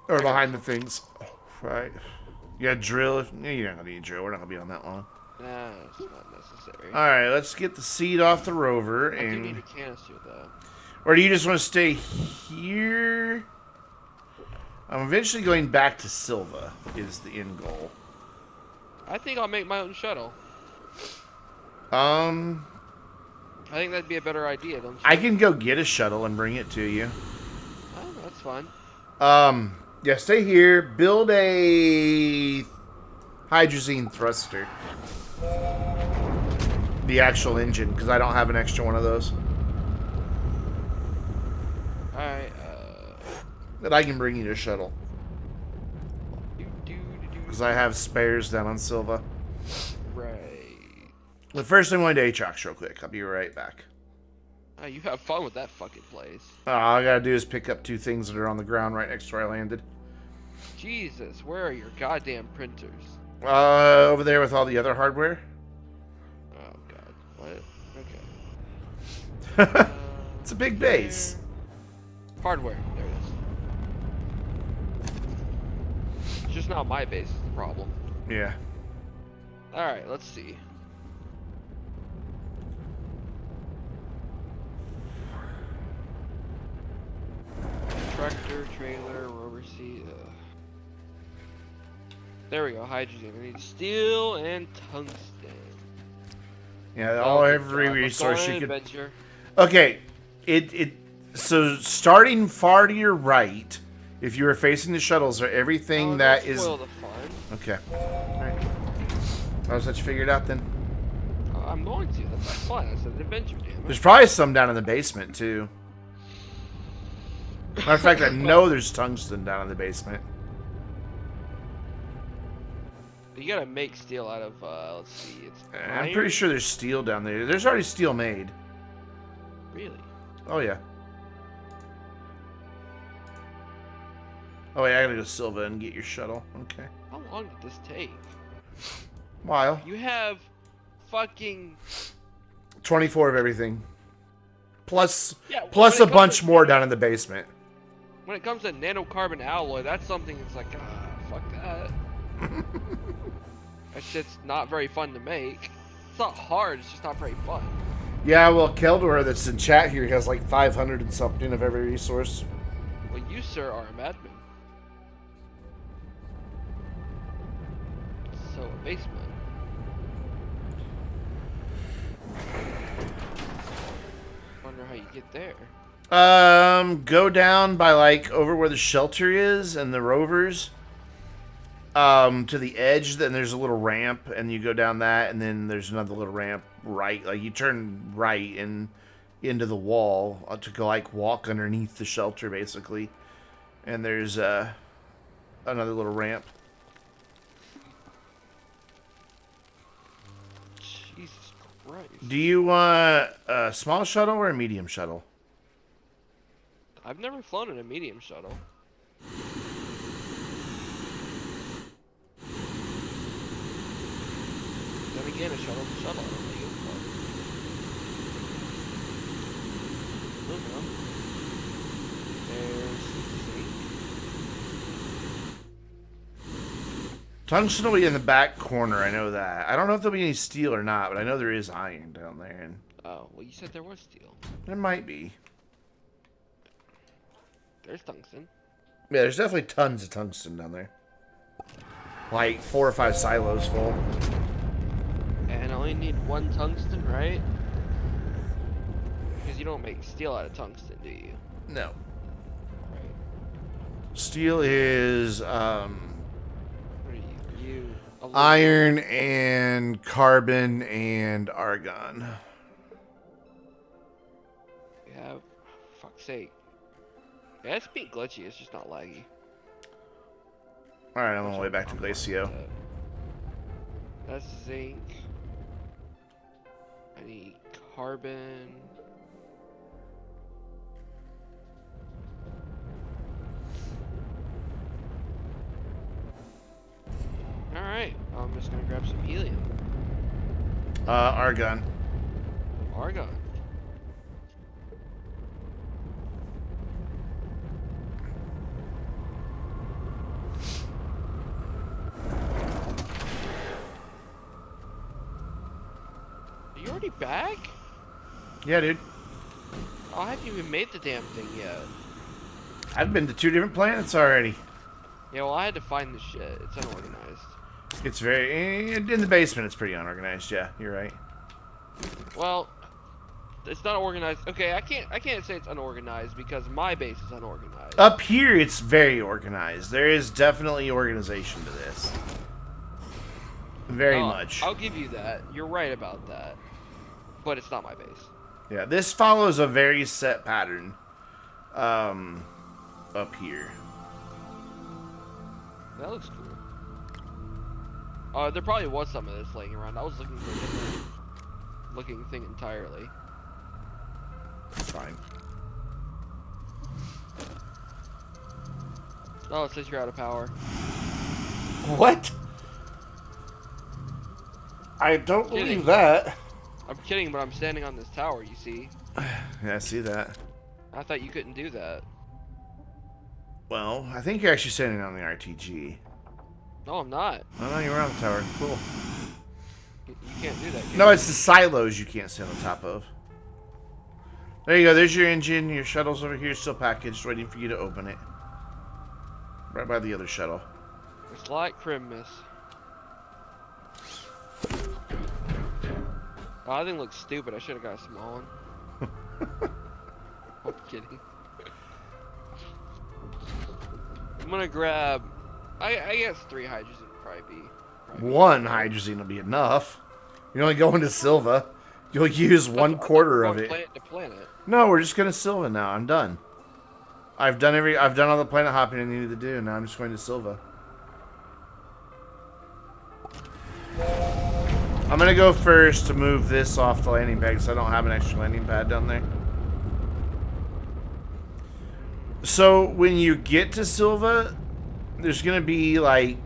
Speaker 1: Or
Speaker 2: I
Speaker 1: behind
Speaker 2: got
Speaker 1: the things. Right. You got drill. Yeah, you're not going to need a drill. We're not going to be on that long.
Speaker 2: Nah, it's not necessary.
Speaker 1: Alright, let's get the seed off the rover.
Speaker 2: I do
Speaker 1: And
Speaker 2: need a canister, though.
Speaker 1: or do you just want to stay here? I'm eventually going back to Silva, is the end goal.
Speaker 2: I think I'll make my own shuttle.
Speaker 1: I
Speaker 2: I think that'd be a better idea, don't you?
Speaker 1: I can go get a shuttle and bring it to you.
Speaker 2: Oh, that's fun.
Speaker 1: Yeah, stay here. Build a hydrazine thruster. The actual engine, because I don't have an extra one of those.
Speaker 2: Alright,
Speaker 1: But I can bring you a shuttle. Because I have spares down on Silva.
Speaker 2: Right.
Speaker 1: But first I'm going to Aatrox real quick. I'll be right back.
Speaker 2: Oh, you have fun with that fucking place.
Speaker 1: All I gotta do is pick up 2 things that are on the ground right next to where I landed.
Speaker 2: Jesus, where are your goddamn printers?
Speaker 1: Over there with all the other hardware.
Speaker 2: Oh god, what? Okay.
Speaker 1: It's a big base.
Speaker 2: Hardware, there it is. It's just not my base is the problem.
Speaker 1: Yeah.
Speaker 2: Alright, let's see. Tractor, trailer, rover seat. There we go, hydrogen. I need steel and tungsten.
Speaker 1: Yeah, every
Speaker 2: Let's go
Speaker 1: resource
Speaker 2: on
Speaker 1: you
Speaker 2: an
Speaker 1: could.
Speaker 2: adventure.
Speaker 1: Okay, so starting far to your right, if you were facing the shuttles, are everything
Speaker 2: Oh,
Speaker 1: that
Speaker 2: don't
Speaker 1: is.
Speaker 2: spoil the fun.
Speaker 1: Okay. All right. I'll let you figure it out then.
Speaker 2: I'm going to. That's fun. I said an adventure, damn it.
Speaker 1: There's probably some down in the basement too. Matter of fact, I know there's tungsten down in the basement.
Speaker 2: You gotta make steel out of, let's see, it's
Speaker 1: I'm
Speaker 2: iron?
Speaker 1: pretty sure there's steel down there. There's already steel made.
Speaker 2: Really?
Speaker 1: Oh yeah. Oh wait, I gotta go to Silva and get your shuttle. Okay.
Speaker 2: How long did this take?
Speaker 1: While.
Speaker 2: You have fucking...
Speaker 1: 24 of everything. Plus
Speaker 2: Yeah,
Speaker 1: plus a
Speaker 2: when it comes
Speaker 1: bunch
Speaker 2: to-
Speaker 1: more down in the basement.
Speaker 2: When it comes to nanocarbon alloy, that's something that's like, fuck that. That shit's not very fun to make. It's not hard, it's just not very fun.
Speaker 1: Yeah, well, Keldor that's in chat here has like 500 and something of every resource.
Speaker 2: Well, you, sir, are a madman. So, a basement. Wonder how you get there.
Speaker 1: Go down by like over where the shelter is and the rovers. To the edge, then there's a little ramp, and you go down that, and then there's another little ramp right. Like you turn right and into the wall to go like walk underneath the shelter, basically. And there's another little ramp.
Speaker 2: Jesus Christ.
Speaker 1: Do you want a small shuttle or a medium shuttle?
Speaker 2: I've never flown in a medium shuttle. Then again, a shuttle's a shuttle. I don't know you. Moving on. There's zinc.
Speaker 1: Tungsten will be in the back corner. I know that. I don't know if there'll be any steel or not, but I know there is iron down there, and
Speaker 2: Oh, well, you said there was steel.
Speaker 1: there might be.
Speaker 2: There's tungsten.
Speaker 1: Yeah, there's definitely tons of tungsten down there. Like 4 or 5 silos full.
Speaker 2: And I only need 1 tungsten, right? Because you don't make steel out of tungsten, do you?
Speaker 1: No.
Speaker 2: Right.
Speaker 1: Steel is
Speaker 2: What are you? Aluminum.
Speaker 1: iron and carbon and argon.
Speaker 2: You have... Fuck's sake. Yeah, it's being glitchy, it's just not laggy.
Speaker 1: Alright, I'm on my way back to Glacio.
Speaker 2: That's zinc. I need carbon. Alright, I'm just gonna grab some helium.
Speaker 1: Argon.
Speaker 2: Argon. Are you already back?
Speaker 1: Yeah, dude.
Speaker 2: Oh, I haven't even made the damn thing yet.
Speaker 1: I've been to 2 different planets already.
Speaker 2: Yeah, well, I had to find this shit. It's unorganized.
Speaker 1: It's very... In the basement, it's pretty unorganized. Yeah, you're right.
Speaker 2: Well, it's not organized. Okay, I can't say it's unorganized because my base is unorganized.
Speaker 1: Up here, it's very organized. There is definitely organization to this. Very much.
Speaker 2: I'll give you that. You're right about that. But it's not my base.
Speaker 1: Yeah, this follows a very set pattern. Up here.
Speaker 2: That looks cool. There probably was some of this laying around. I was looking for a different looking thing entirely.
Speaker 1: It's fine.
Speaker 2: Oh, it says you're out of power.
Speaker 1: What? I don't believe that.
Speaker 2: I'm kidding, but I'm standing on this tower, you see?
Speaker 1: Yeah, I see that.
Speaker 2: I thought you couldn't do that.
Speaker 1: Well, I think you're actually standing on the RTG.
Speaker 2: No, I'm not.
Speaker 1: Oh, no, you're on the tower. Cool.
Speaker 2: You can't do that, can
Speaker 1: No,
Speaker 2: you?
Speaker 1: it's the silos you can't stand on top of. There you go. There's your engine. Your shuttle's over here, still packaged, waiting for you to open it. Right by the other shuttle.
Speaker 2: It's like Christmas. Oh, that thing looks stupid. I should have got a small one. I'm kidding. I'm gonna grab... I guess 3 hydrogen would probably be...
Speaker 1: One hydrazine will be enough. You're only going to Silva. You'll use 1/4 of it.
Speaker 2: Planet to planet.
Speaker 1: No, we're just going to Silva now. I'm done. I've done all the planet hopping I needed to do. Now I'm just going to Silva. I'm going to go first to move this off the landing pad because I don't have an extra landing pad down there. So when you get to Silva, there's going to be like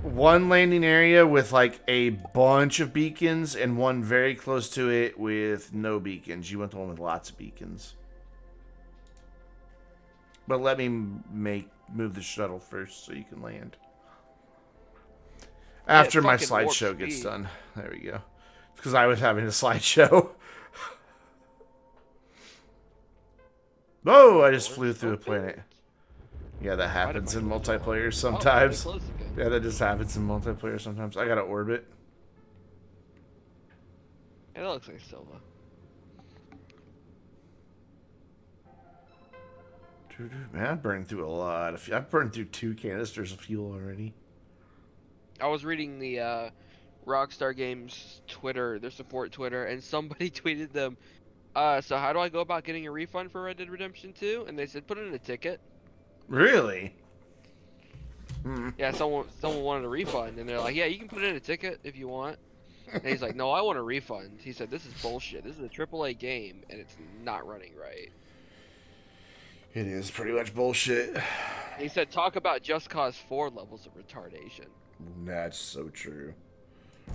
Speaker 1: one landing area with like a bunch of beacons and one very close to it with no beacons. You want the one with lots of beacons. But let me move the shuttle first so you can land. After my slideshow gets done. There we go. It's because I was having a slideshow. Whoa, I just flew through a planet. Yeah, that happens in multiplayer sometimes. Yeah, that just happens in multiplayer sometimes. I gotta orbit.
Speaker 2: Yeah, that looks like Silva.
Speaker 1: Man, I'm burning through a lot of fuel. I've burned through 2 canisters of fuel already.
Speaker 2: I was reading the Rockstar Games Twitter, their support Twitter, and somebody tweeted them, so how do I go about getting a refund for Red Dead Redemption 2? And they said, put in a ticket.
Speaker 1: Really?
Speaker 2: Yeah, someone wanted a refund, and they're like, yeah, you can put in a ticket if you want. And he's like, no, I want a refund. He said, this is bullshit. This is a AAA game, and it's not running right.
Speaker 1: It is pretty much bullshit.
Speaker 2: He said, talk about Just Cause 4 levels of retardation.
Speaker 1: That's so true.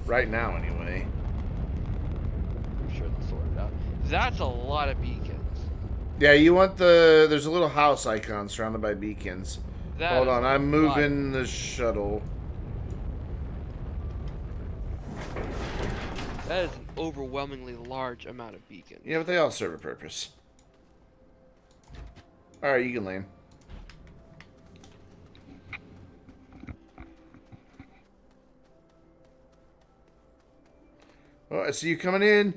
Speaker 1: Right now, anyway.
Speaker 2: I'm sure they'll sort it out. That's a lot of beacons.
Speaker 1: Yeah, you want the... There's a little house icon surrounded by beacons. Hold on, I'm moving the shuttle.
Speaker 2: That is an overwhelmingly large amount of beacons.
Speaker 1: Yeah, but they all serve a purpose. Alright, you can land. Oh, I see you coming in.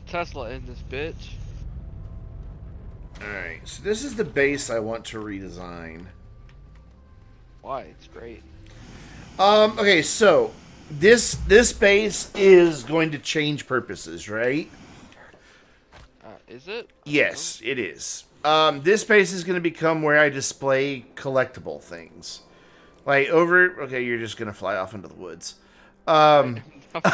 Speaker 2: Tesla in this bitch.
Speaker 1: Alright, so this is the base I want to redesign.
Speaker 2: Why? It's great.
Speaker 1: Okay, so this base is going to change purposes, right?
Speaker 2: Is it?
Speaker 1: Yes, it is. This base is going to become where I display collectible things. Like over... Okay, you're just going to fly off into the woods. Um,
Speaker 2: I'm gonna talk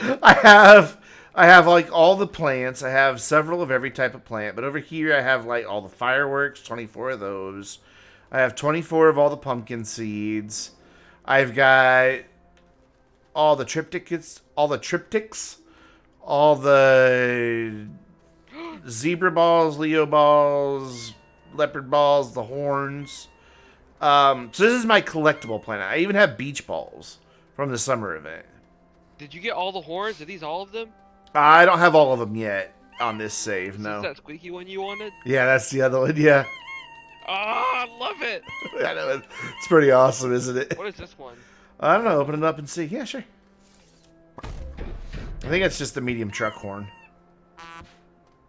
Speaker 2: about it.
Speaker 1: I have like all the plants. I have several of every type of plant. But over here I have like all the fireworks, 24 of those. I have 24 of all the pumpkin seeds. I've got all the triptychs, all the zebra balls, Leo balls, leopard balls, the horns. So this is my collectible planet. I even have beach balls from the summer event.
Speaker 2: Did you get all the horns? Are these all of them?
Speaker 1: I don't have all of them yet on this save,
Speaker 2: Is
Speaker 1: no.
Speaker 2: this that squeaky one you wanted?
Speaker 1: Yeah, that's the other one, yeah.
Speaker 2: Oh, I love it.
Speaker 1: I know, it's pretty awesome, isn't it?
Speaker 2: What is this one?
Speaker 1: I don't know, open it up and see. Yeah, sure. I think it's just the medium truck horn.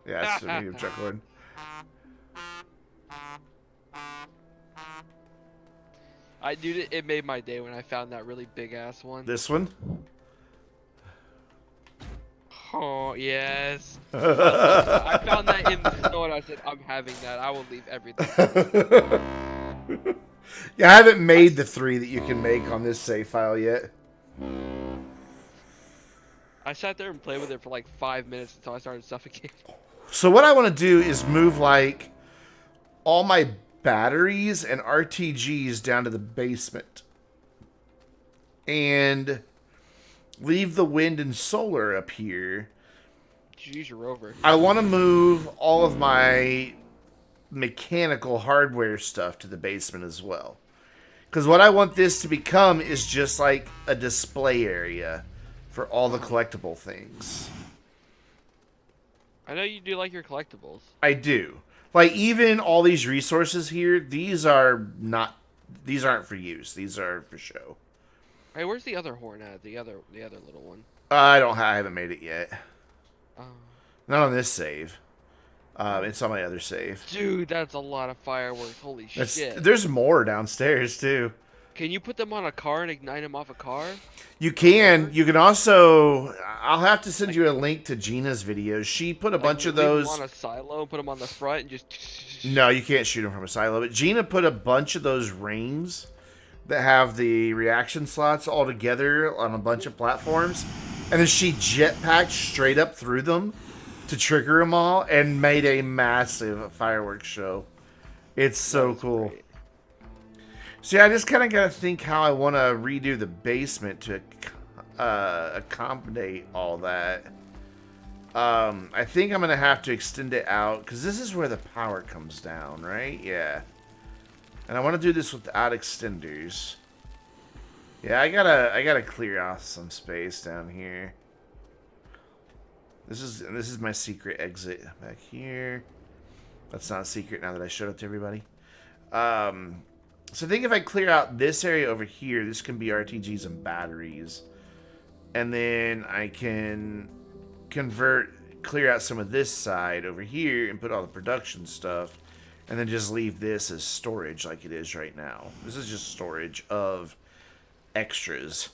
Speaker 1: Yeah, it's the medium truck horn.
Speaker 2: Dude, it made my day when I found that really big ass one.
Speaker 1: This one?
Speaker 2: Oh, yes. I found that in the store and I said, I'm having that. I will leave everything.
Speaker 1: Yeah, I haven't made the 3 that you can make on this save file yet.
Speaker 2: I sat there and played with it for like 5 minutes until I started suffocating.
Speaker 1: So what I want to do is move like all my batteries and RTGs down to the basement. And leave the wind and solar up here.
Speaker 2: Did you use your rover?
Speaker 1: I want to move all of my mechanical hardware stuff to the basement as well. Because what I want this to become is just like a display area for all the collectible things.
Speaker 2: I know you do like your collectibles.
Speaker 1: I do. Like, even all these resources here, these aren't for use. These are for show.
Speaker 2: Hey, where's the other horn at? The other little one.
Speaker 1: I haven't made it yet.
Speaker 2: Oh.
Speaker 1: Not on this save. It's on my other save.
Speaker 2: Dude, that's a lot of fireworks. Holy shit.
Speaker 1: There's more downstairs, too.
Speaker 2: Can you put them on a car and ignite them off a car?
Speaker 1: You can. You can also... I'll have to send you a link to Gina's videos. She put a bunch of those...
Speaker 2: on a silo and put them on the front and just...
Speaker 1: No, you can't shoot them from a silo. But Gina put a bunch of those rings that have the reaction slots all together on a bunch of platforms. And then she jetpacked straight up through them to trigger them all and made a massive fireworks show. It's so cool.
Speaker 2: Great.
Speaker 1: So yeah, I just kind of got to think how I want to redo the basement to accommodate all that. I think I'm going to have to extend it out because this is where the power comes down, right? Yeah. And I want to do this without extenders. Yeah, I gotta clear off some space down here. This is my secret exit back here. That's not a secret now that I showed it to everybody. So I think if I clear out this area over here, this can be RTGs and batteries. And then I can clear out some of this side over here and put all the production stuff. And then just leave this as storage like it is right now. This is just storage of extras.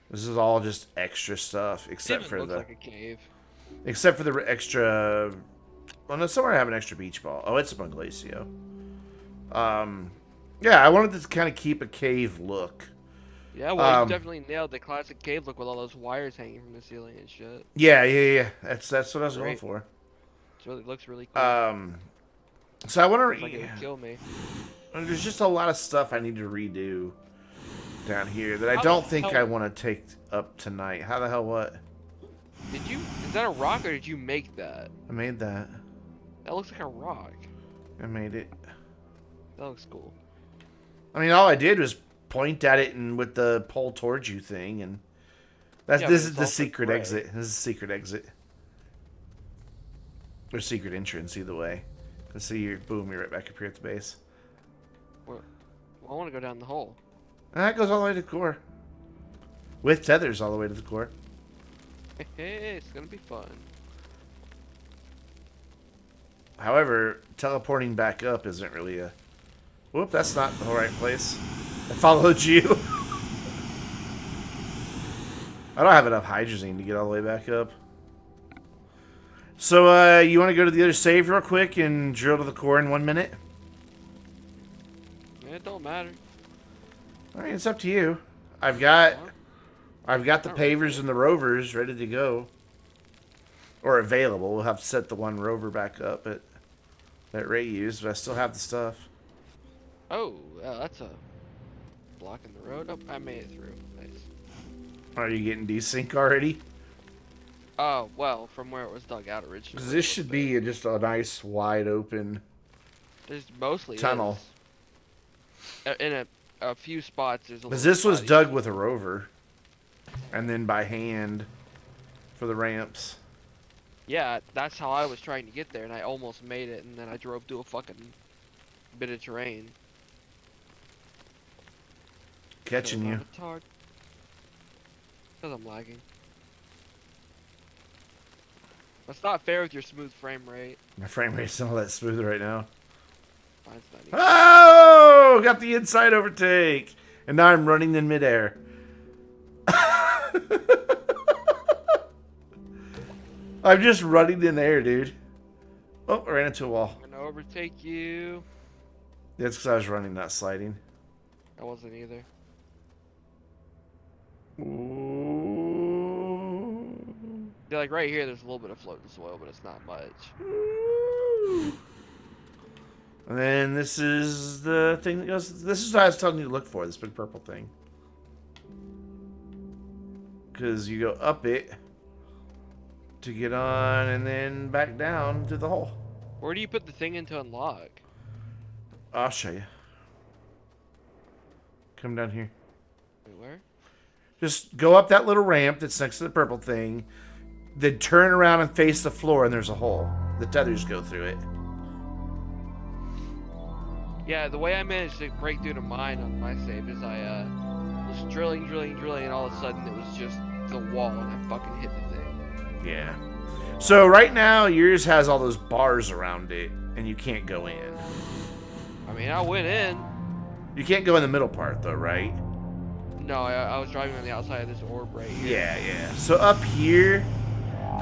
Speaker 1: This is all just extra stuff except for
Speaker 2: looks like a cave.
Speaker 1: Except for the extra... Well, no, somewhere I have an extra beach ball. Oh, it's a Bunglacio. Yeah, I wanted to kind of keep a cave look.
Speaker 2: Yeah, well, you definitely nailed the classic cave look with all those wires hanging from the ceiling and shit.
Speaker 1: Yeah. That's what I was going for.
Speaker 2: It looks really cool.
Speaker 1: So I want to...
Speaker 2: Like it would kill me.
Speaker 1: There's just a lot of stuff I need to redo down here that I don't think I want to take up tonight. How the hell what?
Speaker 2: Is that a rock or did you make that?
Speaker 1: I made that.
Speaker 2: That looks like a rock.
Speaker 1: I made it.
Speaker 2: That looks cool.
Speaker 1: I mean, all I did was point at it and with the pole towards you thing, and this is the secret exit. This is the secret exit. Or secret entrance, either way. Let's see, you're right back up here at the base.
Speaker 2: Well, I want to go down the hole.
Speaker 1: And that goes all the way to the core. With tethers all the way to the core.
Speaker 2: Hey, it's gonna be fun.
Speaker 1: However, teleporting back up isn't really a... Whoop, that's not the right place. I followed you. I don't have enough hydrazine to get all the way back up. So, you want to go to the other save real quick and drill to the core in 1 minute?
Speaker 2: It don't matter.
Speaker 1: Alright, it's up to you. I've got I've got the
Speaker 2: Not really.
Speaker 1: pavers and the rovers ready to go. Or available. We'll have to set the one rover back up that Ray used, but I still have the stuff.
Speaker 2: Oh, that's a block in the road. Oh, I made it through. Nice.
Speaker 1: Are you getting desync already?
Speaker 2: Oh, well, from where it was dug out originally.
Speaker 1: Because this should be just a nice, wide open
Speaker 2: There's mostly
Speaker 1: tunnel.
Speaker 2: In a few spots, there's a
Speaker 1: Because
Speaker 2: little
Speaker 1: this was
Speaker 2: spotty.
Speaker 1: dug with a rover. And then by hand for the ramps.
Speaker 2: Yeah, that's how I was trying to get there, and I almost made it, and then I drove through a fucking bit of terrain.
Speaker 1: Catching you.
Speaker 2: Because I'm lagging. That's not fair with your smooth frame rate.
Speaker 1: My frame rate's not all that smooth right now.
Speaker 2: Mine's not even.
Speaker 1: Oh! Got the inside overtake. And now I'm running in midair. I'm just running in air, dude. Oh, I ran into a wall.
Speaker 2: I'm gonna overtake you.
Speaker 1: That's because I was running, not sliding.
Speaker 2: I wasn't either.
Speaker 1: Ooh.
Speaker 2: Yeah, like right here, there's a little bit of floating soil, but it's not much.
Speaker 1: Ooh. And then this is the thing that goes. This is what I was telling you to look for. This big purple thing. Because you go up it to get on, and then back down to the hole.
Speaker 2: Where do you put the thing in to unlock?
Speaker 1: I'll show you. Come down here.
Speaker 2: Wait, where?
Speaker 1: Just go up that little ramp that's next to the purple thing. Then turn around and face the floor, and there's a hole. The tethers go through it.
Speaker 2: Yeah, the way I managed to break through to mine on my save is I was drilling, and all of a sudden it was just the wall, and I fucking hit the thing.
Speaker 1: Yeah. So right now, yours has all those bars around it, and you can't go in.
Speaker 2: I mean, I went in.
Speaker 1: You can't go in the middle part, though, right?
Speaker 2: No, I was driving on the outside of this orb right here.
Speaker 1: Yeah, yeah. So up here,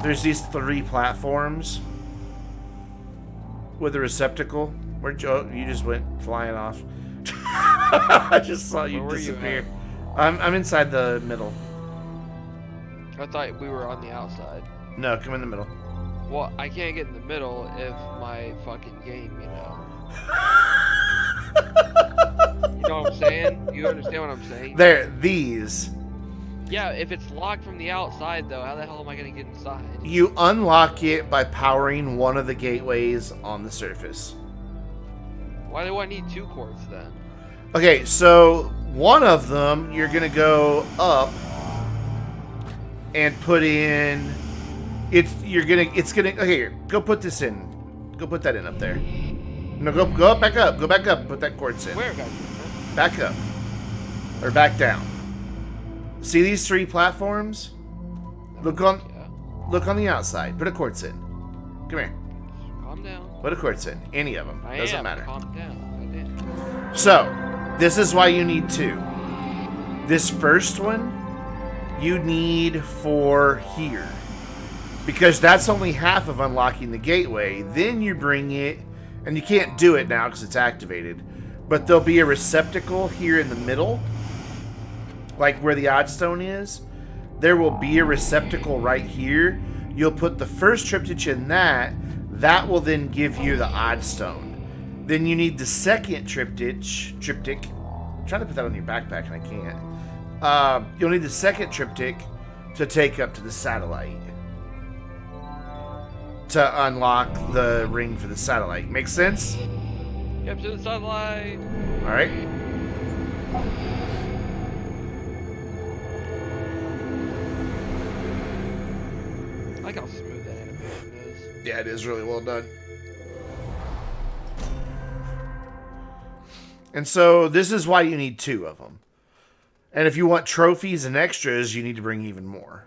Speaker 1: there's these 3 platforms with a receptacle. Where you just went flying off. I just saw you
Speaker 2: Where were you
Speaker 1: disappear. I'm inside the middle.
Speaker 2: I thought we were on the outside.
Speaker 1: No, come in the middle.
Speaker 2: Well, I can't get in the middle if my fucking game, you know. You know what I'm saying? You understand what I'm saying?
Speaker 1: There, these.
Speaker 2: Yeah, if it's locked from the outside, though, how the hell am I gonna get inside?
Speaker 1: You unlock it by powering one of the gateways on the surface.
Speaker 2: Why do I need 2 quartz then?
Speaker 1: Okay, so one of them, you're gonna go up and put in. Okay, here, go put this in. Go put that in up there. No, go up, back up. Go back up. Put that quartz in.
Speaker 2: Where, guys?
Speaker 1: Back up. Or back down. See these 3 platforms? Look on the outside. Put a quartz in. Come here.
Speaker 2: Calm down.
Speaker 1: Put a quartz in. Any of them. Doesn't matter.
Speaker 2: Calm down. Goddamn.
Speaker 1: So, this is why you need 2. This first one, you need for here. Because that's only half of unlocking the gateway. Then you bring it, and you can't do it now because it's activated. But there'll be a receptacle here in the middle. Like where the odd stone is. There will be a receptacle right here. You'll put the first triptych in that. That will then give you the odd stone. Then you need the second triptych. I'm trying to put that on your backpack and I can't. You'll need the second triptych to take up to the satellite. To unlock the ring for the satellite. Make sense?
Speaker 2: Get to the satellite.
Speaker 1: Alright.
Speaker 2: I like how smooth that animation is.
Speaker 1: Yeah, it is really well done. And so this is why you need 2 of them. And if you want trophies and extras, you need to bring even more.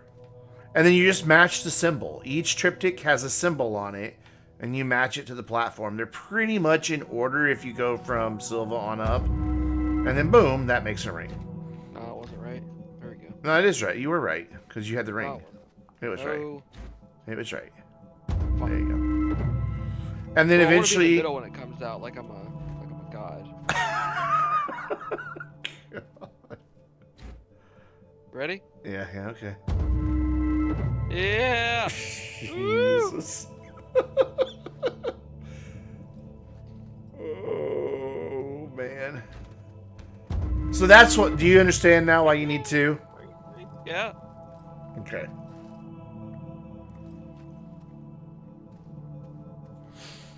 Speaker 1: And then you just match the symbol. Each triptych has a symbol on it, and you match it to the platform. They're pretty much in order if you go from Silva on up. And then boom, that makes a ring.
Speaker 2: No, it wasn't right. There we go.
Speaker 1: No, it is right. You were right, because you had the ring.
Speaker 2: Oh.
Speaker 1: It was right.
Speaker 2: No.
Speaker 1: It was right.
Speaker 2: Fuck.
Speaker 1: There you go. And then
Speaker 2: Well,
Speaker 1: eventually...
Speaker 2: I want to be in the middle when it comes out, like I'm a god.
Speaker 1: God.
Speaker 2: Ready?
Speaker 1: Yeah, okay.
Speaker 2: Yeah.
Speaker 1: Jesus. Oh, man. So that's what... Do you understand now why you need two?
Speaker 2: Yeah.
Speaker 1: Okay.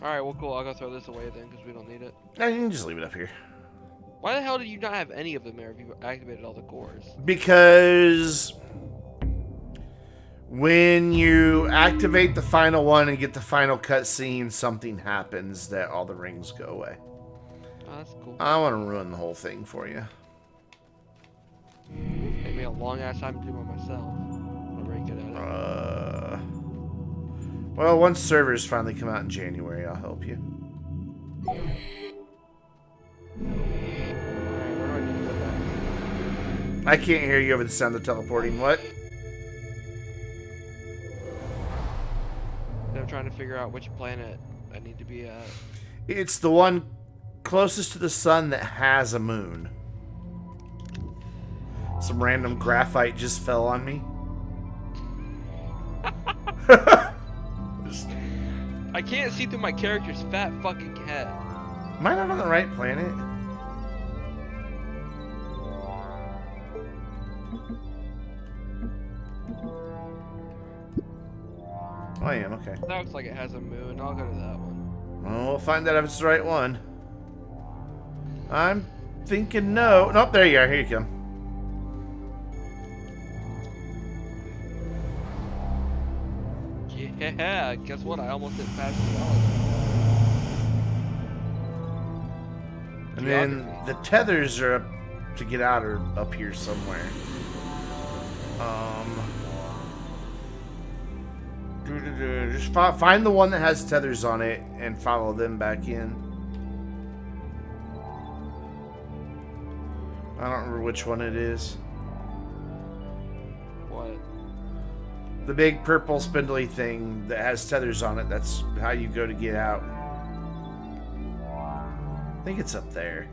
Speaker 2: Alright, well, cool. I'll go throw this away then, because we don't need it.
Speaker 1: No, you can just leave it up here.
Speaker 2: Why the hell do you not have any of them there if you activated all the cores?
Speaker 1: Because... when you activate the final one and get the final cutscene, something happens that all the rings go away.
Speaker 2: Oh, that's cool.
Speaker 1: I want to ruin the whole thing for you.
Speaker 2: Take me a long ass time to do it myself. I'm very good at it.
Speaker 1: Well, once servers finally come out in January, I'll help you.
Speaker 2: Alright, where do I need to go back?
Speaker 1: I can't hear you over the sound of teleporting. What?
Speaker 2: I'm trying to figure out which planet I need to be at.
Speaker 1: It's the one closest to the sun that has a moon. Some random graphite just fell on me.
Speaker 2: I can't see through my character's fat fucking head.
Speaker 1: Am I not on the right planet? Oh, I am, okay.
Speaker 2: That looks like it has a moon. I'll go to that one.
Speaker 1: Well, we'll find out if it's the right one. I'm thinking no. Nope, there you are. Here you come.
Speaker 2: Yeah, guess what? I almost didn't pass the knowledge.
Speaker 1: And then the tethers are up to get out or up here somewhere. Just find the one that has tethers on it and follow them back in. I don't remember which one it is.
Speaker 2: What?
Speaker 1: The big purple spindly thing that has tethers on it. That's how you go to get out. I think it's up there.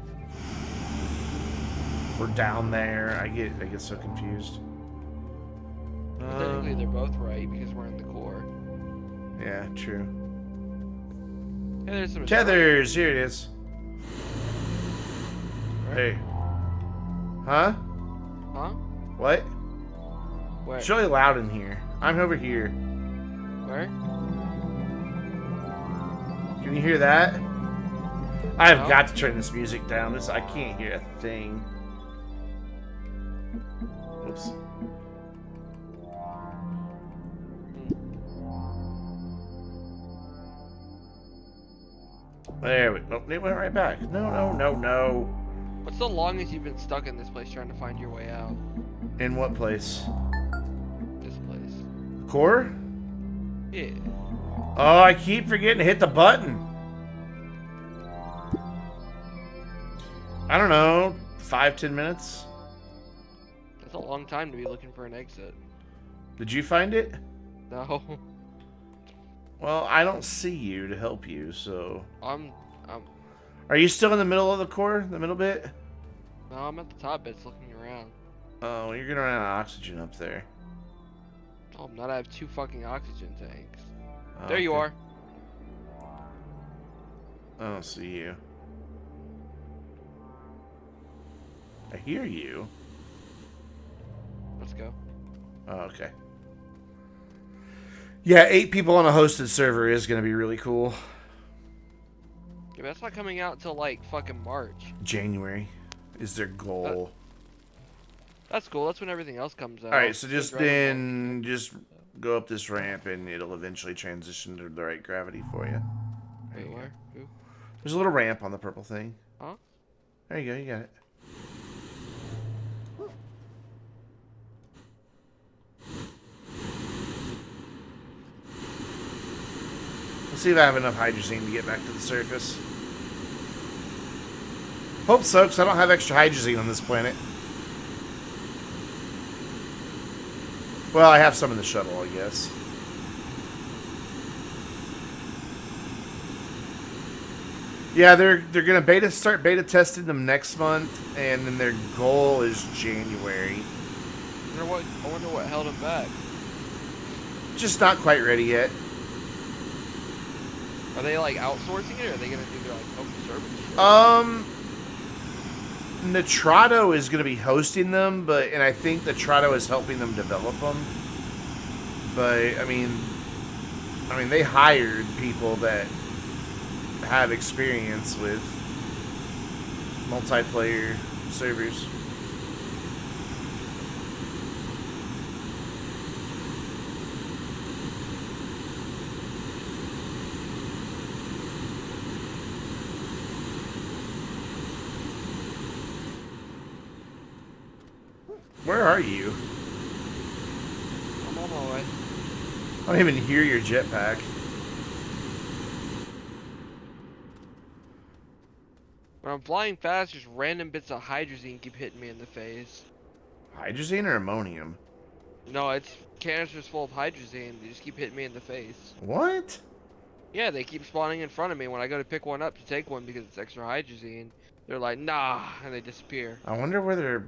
Speaker 1: Or down there. I get so confused.
Speaker 2: Technically, they're both right because we're in the core.
Speaker 1: Yeah, true.
Speaker 2: Hey, there's some
Speaker 1: Tethers! Here it is.
Speaker 2: Where?
Speaker 1: Hey. Huh?
Speaker 2: Huh?
Speaker 1: What?
Speaker 2: Where?
Speaker 1: It's really loud in here. I'm over here.
Speaker 2: Where?
Speaker 1: Can you hear that? I have
Speaker 2: No.
Speaker 1: got to turn this music down. I can't hear a thing. Oops. There we go. It went right back. No.
Speaker 2: What's the longest you've been stuck in this place trying to find your way out?
Speaker 1: In what place?
Speaker 2: This place.
Speaker 1: Core?
Speaker 2: Yeah.
Speaker 1: Oh, I keep forgetting to hit the button. I don't know. 5-10 minutes?
Speaker 2: That's a long time to be looking for an exit.
Speaker 1: Did you find it?
Speaker 2: No.
Speaker 1: Well, I don't see you to help you, so...
Speaker 2: I'm
Speaker 1: Are you still in the middle of the core? The middle bit?
Speaker 2: no, I'm at the top bits looking around.
Speaker 1: Oh, you're gonna run out of oxygen up there.
Speaker 2: Oh, I'm not. I have 2 fucking oxygen tanks.
Speaker 1: Oh,
Speaker 2: There you
Speaker 1: okay.
Speaker 2: are.
Speaker 1: I don't see you. I hear you.
Speaker 2: Let's go.
Speaker 1: Oh, okay. Yeah, 8 people on a hosted server is gonna be really cool.
Speaker 2: Yeah, but that's not coming out till like fucking March.
Speaker 1: January is their goal.
Speaker 2: That's cool. That's when everything else comes out.
Speaker 1: Alright, so
Speaker 2: Like
Speaker 1: just
Speaker 2: Dragon
Speaker 1: then, just go up this ramp and it'll eventually transition to the right gravity for you.
Speaker 2: Ball. Wait, where? Who?
Speaker 1: There's a little ramp on the purple thing.
Speaker 2: Huh?
Speaker 1: There you go, you got it. Let's see if I have enough hydrazine to get back to the surface. Hope so, because I don't have extra hydrazine on this planet. Well, I have some in the shuttle, I guess. Yeah, they're gonna start beta testing them next month, and then their goal is January.
Speaker 2: I wonder what held him back.
Speaker 1: Just not quite ready yet.
Speaker 2: Are they like outsourcing it, or are they gonna do their like open service?
Speaker 1: Nitrado is going to be hosting them, and I think Nitrado is helping them develop them. But I mean, they hired people that have experience with multiplayer servers. Where are you?
Speaker 2: I'm on my way.
Speaker 1: I don't even hear your jetpack.
Speaker 2: When I'm flying fast, just random bits of hydrazine keep hitting me in the face.
Speaker 1: Hydrazine or ammonium?
Speaker 2: No, it's canisters full of hydrazine. They just keep hitting me in the face.
Speaker 1: What?
Speaker 2: Yeah, they keep spawning in front of me. When I go to pick one up to take one because it's extra hydrazine, they're like, nah, and they disappear.
Speaker 1: I wonder where they're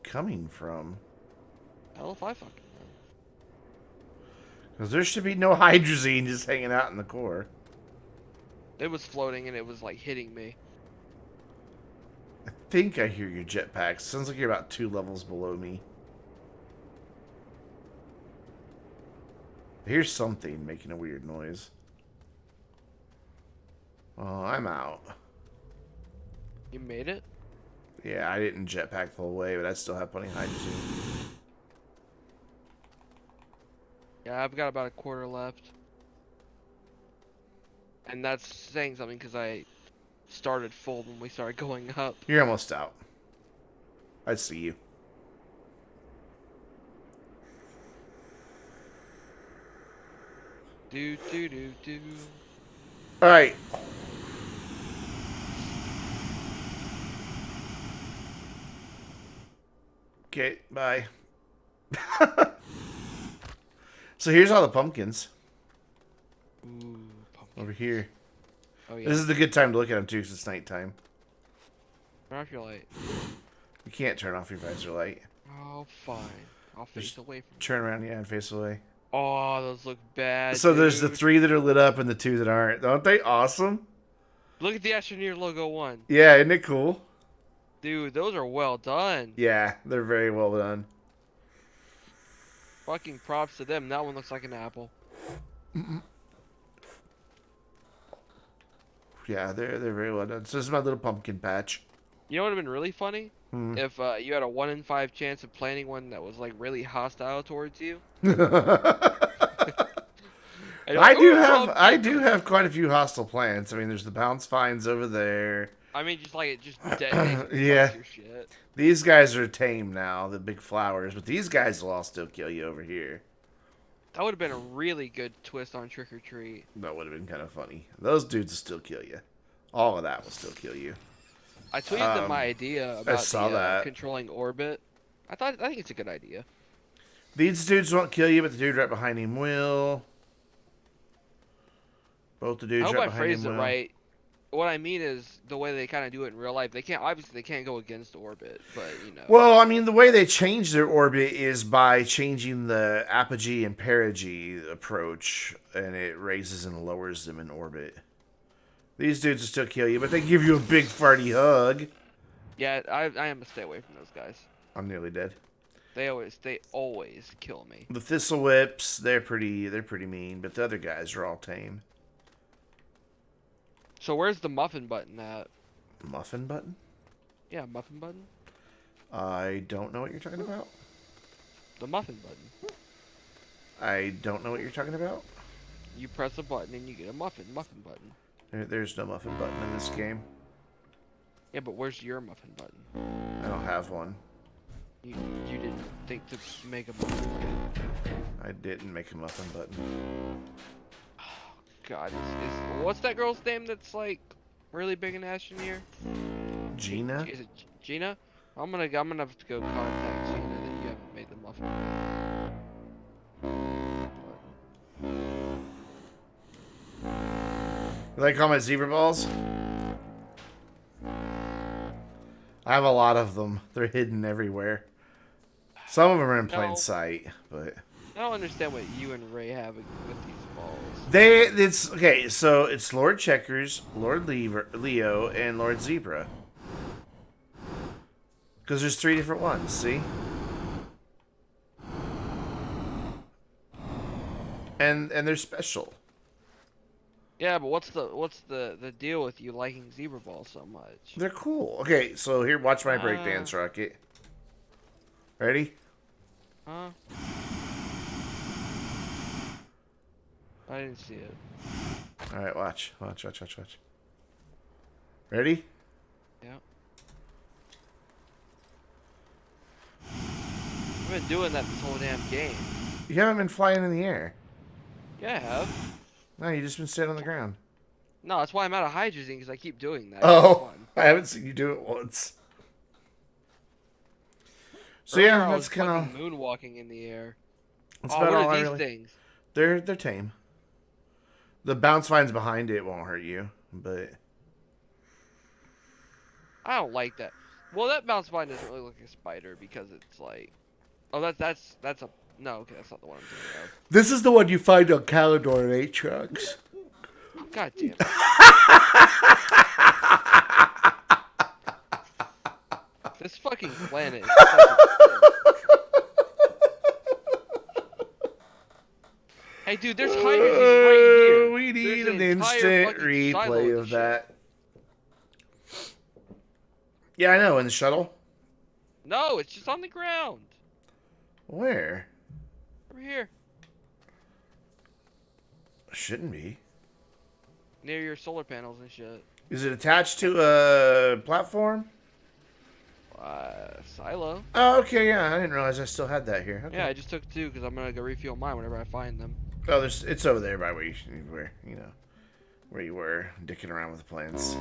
Speaker 1: coming from.
Speaker 2: Hell if I fucking know.
Speaker 1: Because there should be no hydrazine just hanging out in the core.
Speaker 2: It was floating and it was like hitting me.
Speaker 1: I think I hear your jetpack. Sounds like you're about 2 levels below me. Here's something making a weird noise. Oh, I'm out.
Speaker 2: You made it?
Speaker 1: Yeah, I didn't jetpack the whole way, but I still have plenty of hydrazine.
Speaker 2: Yeah, I've got about a quarter left. And that's saying something because I started full when we started going up.
Speaker 1: You're almost out. I see you.
Speaker 2: Do do do do.
Speaker 1: Alright. Okay, bye. So here's all the pumpkins.
Speaker 2: Ooh, pumpkin.
Speaker 1: Over here.
Speaker 2: Oh yeah.
Speaker 1: This is the good time to look at them too, because it's nighttime.
Speaker 2: Turn off your light.
Speaker 1: You can't turn off your visor light.
Speaker 2: Oh, fine. I'll face
Speaker 1: Just
Speaker 2: away from
Speaker 1: turn around, yeah, and face away.
Speaker 2: Oh, those look bad.
Speaker 1: So there's the
Speaker 2: dude.
Speaker 1: 3 that are lit up and the 2 that aren't. Aren't they awesome?
Speaker 2: Look at the Astroneer logo one.
Speaker 1: Yeah, isn't it cool?
Speaker 2: Dude, those are well done.
Speaker 1: Yeah, they're very well done.
Speaker 2: Fucking props to them. That one looks like an apple.
Speaker 1: Yeah, they're very well done. So this is my little pumpkin patch.
Speaker 2: You know what would have been really funny?
Speaker 1: Hmm.
Speaker 2: If you had a 1 in 5 chance of planting one that was like really hostile towards you. And
Speaker 1: I
Speaker 2: you're like, "Ooh,
Speaker 1: I do have quite a few hostile plants. I mean, there's the bounce vines over there.
Speaker 2: I mean, just like it just detonates
Speaker 1: Yeah.
Speaker 2: your shit.
Speaker 1: These guys are tame now, the big flowers, but these guys will all still kill you over here.
Speaker 2: That would have been a really good twist on Trick or Treat.
Speaker 1: That would have been kind of funny. Those dudes will still kill you. All of that will still kill you.
Speaker 2: I tweeted them my idea about
Speaker 1: saw that.
Speaker 2: controlling orbit. I think it's a good idea.
Speaker 1: These dudes won't kill you, but the dude right behind him will. Both the
Speaker 2: I
Speaker 1: dudes
Speaker 2: hope
Speaker 1: right
Speaker 2: I
Speaker 1: behind
Speaker 2: phrased
Speaker 1: him
Speaker 2: it
Speaker 1: will.
Speaker 2: right. What I mean is the way they kind of do it in real life. They can't go against orbit, but you know.
Speaker 1: Well, I mean, the way they change their orbit is by changing the apogee and perigee approach, and it raises and lowers them in orbit. These dudes will still kill you, but they give you a big farty hug.
Speaker 2: Yeah, I am to stay away from those guys.
Speaker 1: I'm nearly dead.
Speaker 2: They always kill me.
Speaker 1: The thistle whips, they're pretty mean, but the other guys are all tame.
Speaker 2: So where's the muffin button at?
Speaker 1: Muffin button?
Speaker 2: Yeah, muffin button.
Speaker 1: I don't know what you're talking about.
Speaker 2: The muffin button.
Speaker 1: I don't know what you're talking about.
Speaker 2: You press a button and you get a muffin button.
Speaker 1: There's no muffin button in this game.
Speaker 2: Yeah, but where's your muffin button?
Speaker 1: I don't have one.
Speaker 2: You didn't think to make a muffin button.
Speaker 1: I didn't make a muffin button.
Speaker 2: God, what's that girl's name that's like really big in Astroneer?
Speaker 1: Gina?
Speaker 2: Is it Gina? I'm gonna have to go contact Gina that you haven't made the muffin.
Speaker 1: You like all my zebra balls? I have a lot of them. They're hidden everywhere. Some of them are in plain
Speaker 2: No.
Speaker 1: sight, but
Speaker 2: I don't understand what you and Ray have with these balls.
Speaker 1: it's okay. So it's Lord Checkers, Lord Leo, and Lord Zebra. Because there's 3 different ones. See, and they're special.
Speaker 2: Yeah, but what's the deal with you liking zebra balls so much?
Speaker 1: They're cool. Okay, so here, watch my breakdance, Rocket. Ready?
Speaker 2: Huh? I didn't see it.
Speaker 1: All right, watch. Ready?
Speaker 2: Yeah. I've been doing that this whole damn game.
Speaker 1: You haven't been flying in the air.
Speaker 2: Yeah, I have.
Speaker 1: No, you just been sitting on the ground.
Speaker 2: No, that's why I'm out of hydrogen, because I keep doing that.
Speaker 1: Oh, I haven't seen you do it once. So
Speaker 2: Earlier,
Speaker 1: yeah,
Speaker 2: I
Speaker 1: that's
Speaker 2: was
Speaker 1: kind of.
Speaker 2: fucking moonwalking in the air.
Speaker 1: That's
Speaker 2: Oh,
Speaker 1: about
Speaker 2: what
Speaker 1: all
Speaker 2: are
Speaker 1: I
Speaker 2: these
Speaker 1: really.
Speaker 2: things?
Speaker 1: They're tame. The bounce vines behind it won't hurt you, but
Speaker 2: I don't like that. Well, that bounce vine doesn't really look like a spider because it's like, oh, that's a no. Okay, that's not the one I'm thinking of.
Speaker 1: this is the one you find on Calendar and 8 trucks.
Speaker 2: God damn it. This fucking planet is fucking Hey, dude, there's hydrogen right here.
Speaker 1: We need
Speaker 2: There's
Speaker 1: an
Speaker 2: entire
Speaker 1: instant
Speaker 2: fucking silo
Speaker 1: replay
Speaker 2: of
Speaker 1: of
Speaker 2: this
Speaker 1: that. Yeah, I know. In the shuttle.
Speaker 2: No, it's just on the ground.
Speaker 1: Where?
Speaker 2: Over here.
Speaker 1: Shouldn't be.
Speaker 2: Near your solar panels and shit.
Speaker 1: Is it attached to a platform?
Speaker 2: Silo.
Speaker 1: Oh, okay, yeah. I didn't realize I still had that here. Okay.
Speaker 2: Yeah, I just took 2 because I'm gonna go refuel mine whenever I find them.
Speaker 1: Oh, it's over there by where you were dicking around with the plants.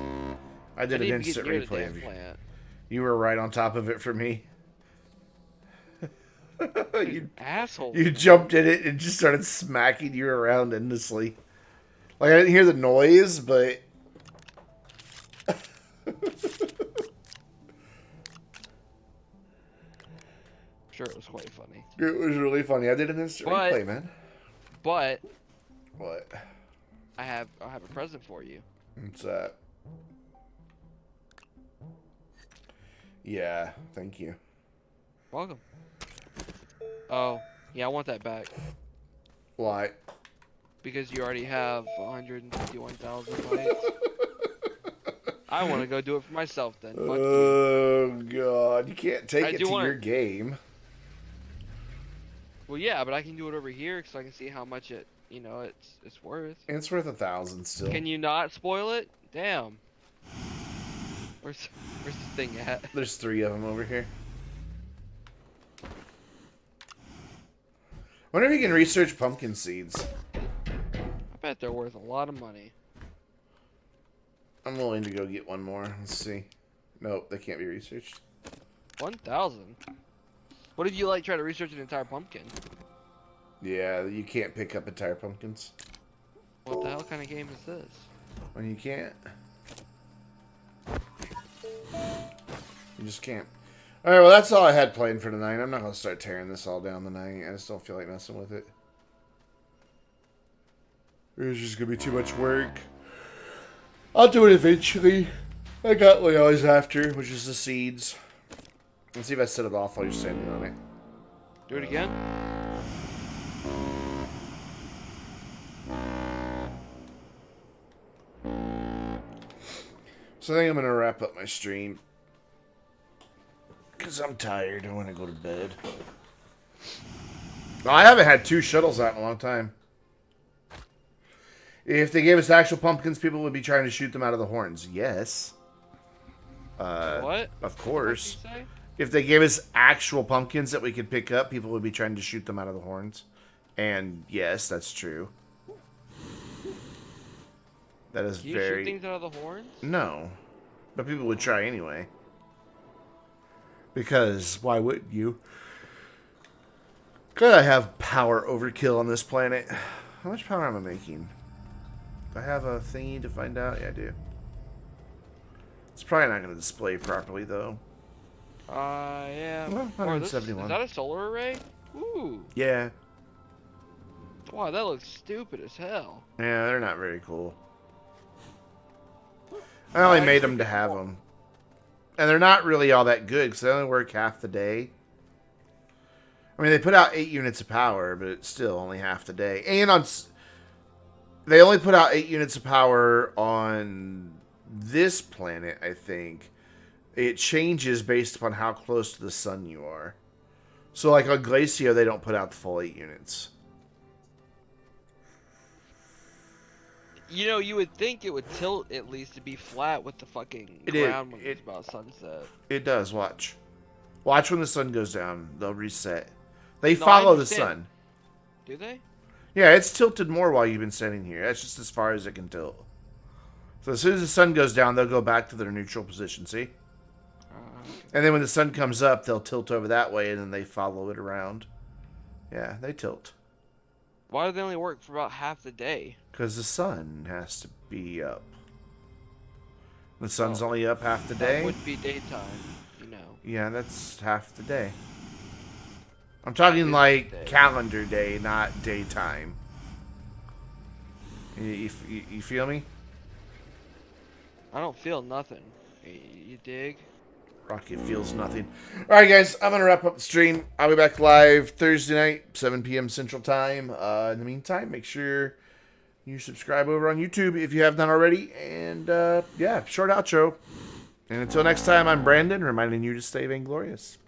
Speaker 1: I did an instant replay of you.
Speaker 2: Plant.
Speaker 1: You were right on top of it for me. you
Speaker 2: Asshole.
Speaker 1: You jumped in it and just started smacking you around endlessly. Like, I didn't hear the noise, but...
Speaker 2: Sure, it was quite funny.
Speaker 1: It was really funny. I did an instant replay, man.
Speaker 2: But...
Speaker 1: What?
Speaker 2: I'll have a present for you.
Speaker 1: What's that? Yeah, thank you.
Speaker 2: Welcome. Oh, yeah, I want that back.
Speaker 1: Why?
Speaker 2: Because you already have 151,000 bytes. I want to go do it for myself then. Fuck you.
Speaker 1: Oh, God. You can't take it to your game.
Speaker 2: Well, yeah, but I can do it over here so I can see how much it's worth.
Speaker 1: It's worth 1,000 still.
Speaker 2: Can you not spoil it? Damn. Where's this thing at?
Speaker 1: There's 3 of them over here. Wonder if you can research pumpkin seeds.
Speaker 2: I bet they're worth a lot of money.
Speaker 1: I'm willing to go get one more. Let's see. Nope, they can't be researched.
Speaker 2: 1,000? What if you try to research an entire pumpkin?
Speaker 1: Yeah, you can't pick up entire pumpkins.
Speaker 2: What the hell kind of game is this?
Speaker 1: When you can't. You just can't. Alright, well that's all I had planned for tonight. I'm not going to start tearing this all down tonight. I just don't feel like messing with it. It's just going to be too much work. I'll do it eventually. I got what I was after, which is the seeds. Let's see if I set it off while you're standing on it.
Speaker 2: Do it again?
Speaker 1: So I think I'm going to wrap up my stream. Because I'm tired. I want to go to bed. Well, I haven't had 2 shuttles out in a long time. If they gave us actual pumpkins, people would be trying to shoot them out of the horns. Yes.
Speaker 2: What?
Speaker 1: Of course.
Speaker 2: What did you say?
Speaker 1: If they gave us actual pumpkins that we could pick up, people would be trying to shoot them out of the horns. And yes, that's true. That is
Speaker 2: Can you
Speaker 1: very...
Speaker 2: shoot things out of the horns?
Speaker 1: No. But people would try anyway. Because why wouldn't you? Could I have power overkill on this planet? How much power am I making? Do I have a thingy to find out? Yeah, I do. It's probably not going to display properly, though.
Speaker 2: Yeah.
Speaker 1: Well,
Speaker 2: Or is
Speaker 1: 171.
Speaker 2: that a solar array? Ooh.
Speaker 1: Yeah.
Speaker 2: Wow, that looks stupid as hell.
Speaker 1: Yeah, they're not very cool. I only made them to have them. And they're not really all that good because they only work half the day. I mean, they put out 8 units of power, but it's still only half the day. And they only put out 8 units of power on this planet, I think. It changes based upon how close to the sun you are. So, like on Glacio, they don't put out the full 8 units.
Speaker 2: You know, you would think it would tilt at least to be flat with the fucking ground when it's about sunset.
Speaker 1: It does, watch. Watch when the sun goes down. They'll reset. They follow the sun.
Speaker 2: Do they?
Speaker 1: Yeah, it's tilted more while you've been standing here. That's just as far as it can tilt. So as soon as the sun goes down, they'll go back to their neutral position, see?
Speaker 2: Okay.
Speaker 1: And then when the sun comes up, they'll tilt over that way, and then they follow it around. Yeah, they tilt.
Speaker 2: Why do they only work for about half the day?
Speaker 1: Because the sun has to be up. The sun's only up half the day.
Speaker 2: That would be daytime, you know.
Speaker 1: Yeah, that's half the day. I'm talking like calendar day, not daytime. You feel me?
Speaker 2: I don't feel nothing. You dig?
Speaker 1: Rocket feels nothing. Alright, guys, I'm going to wrap up the stream. I'll be back live Thursday night, 7 p.m. Central Time. In the meantime, make sure you subscribe over on YouTube if you have not already. And, yeah, short outro. And until next time, I'm Brandon, reminding you to stay vainglorious.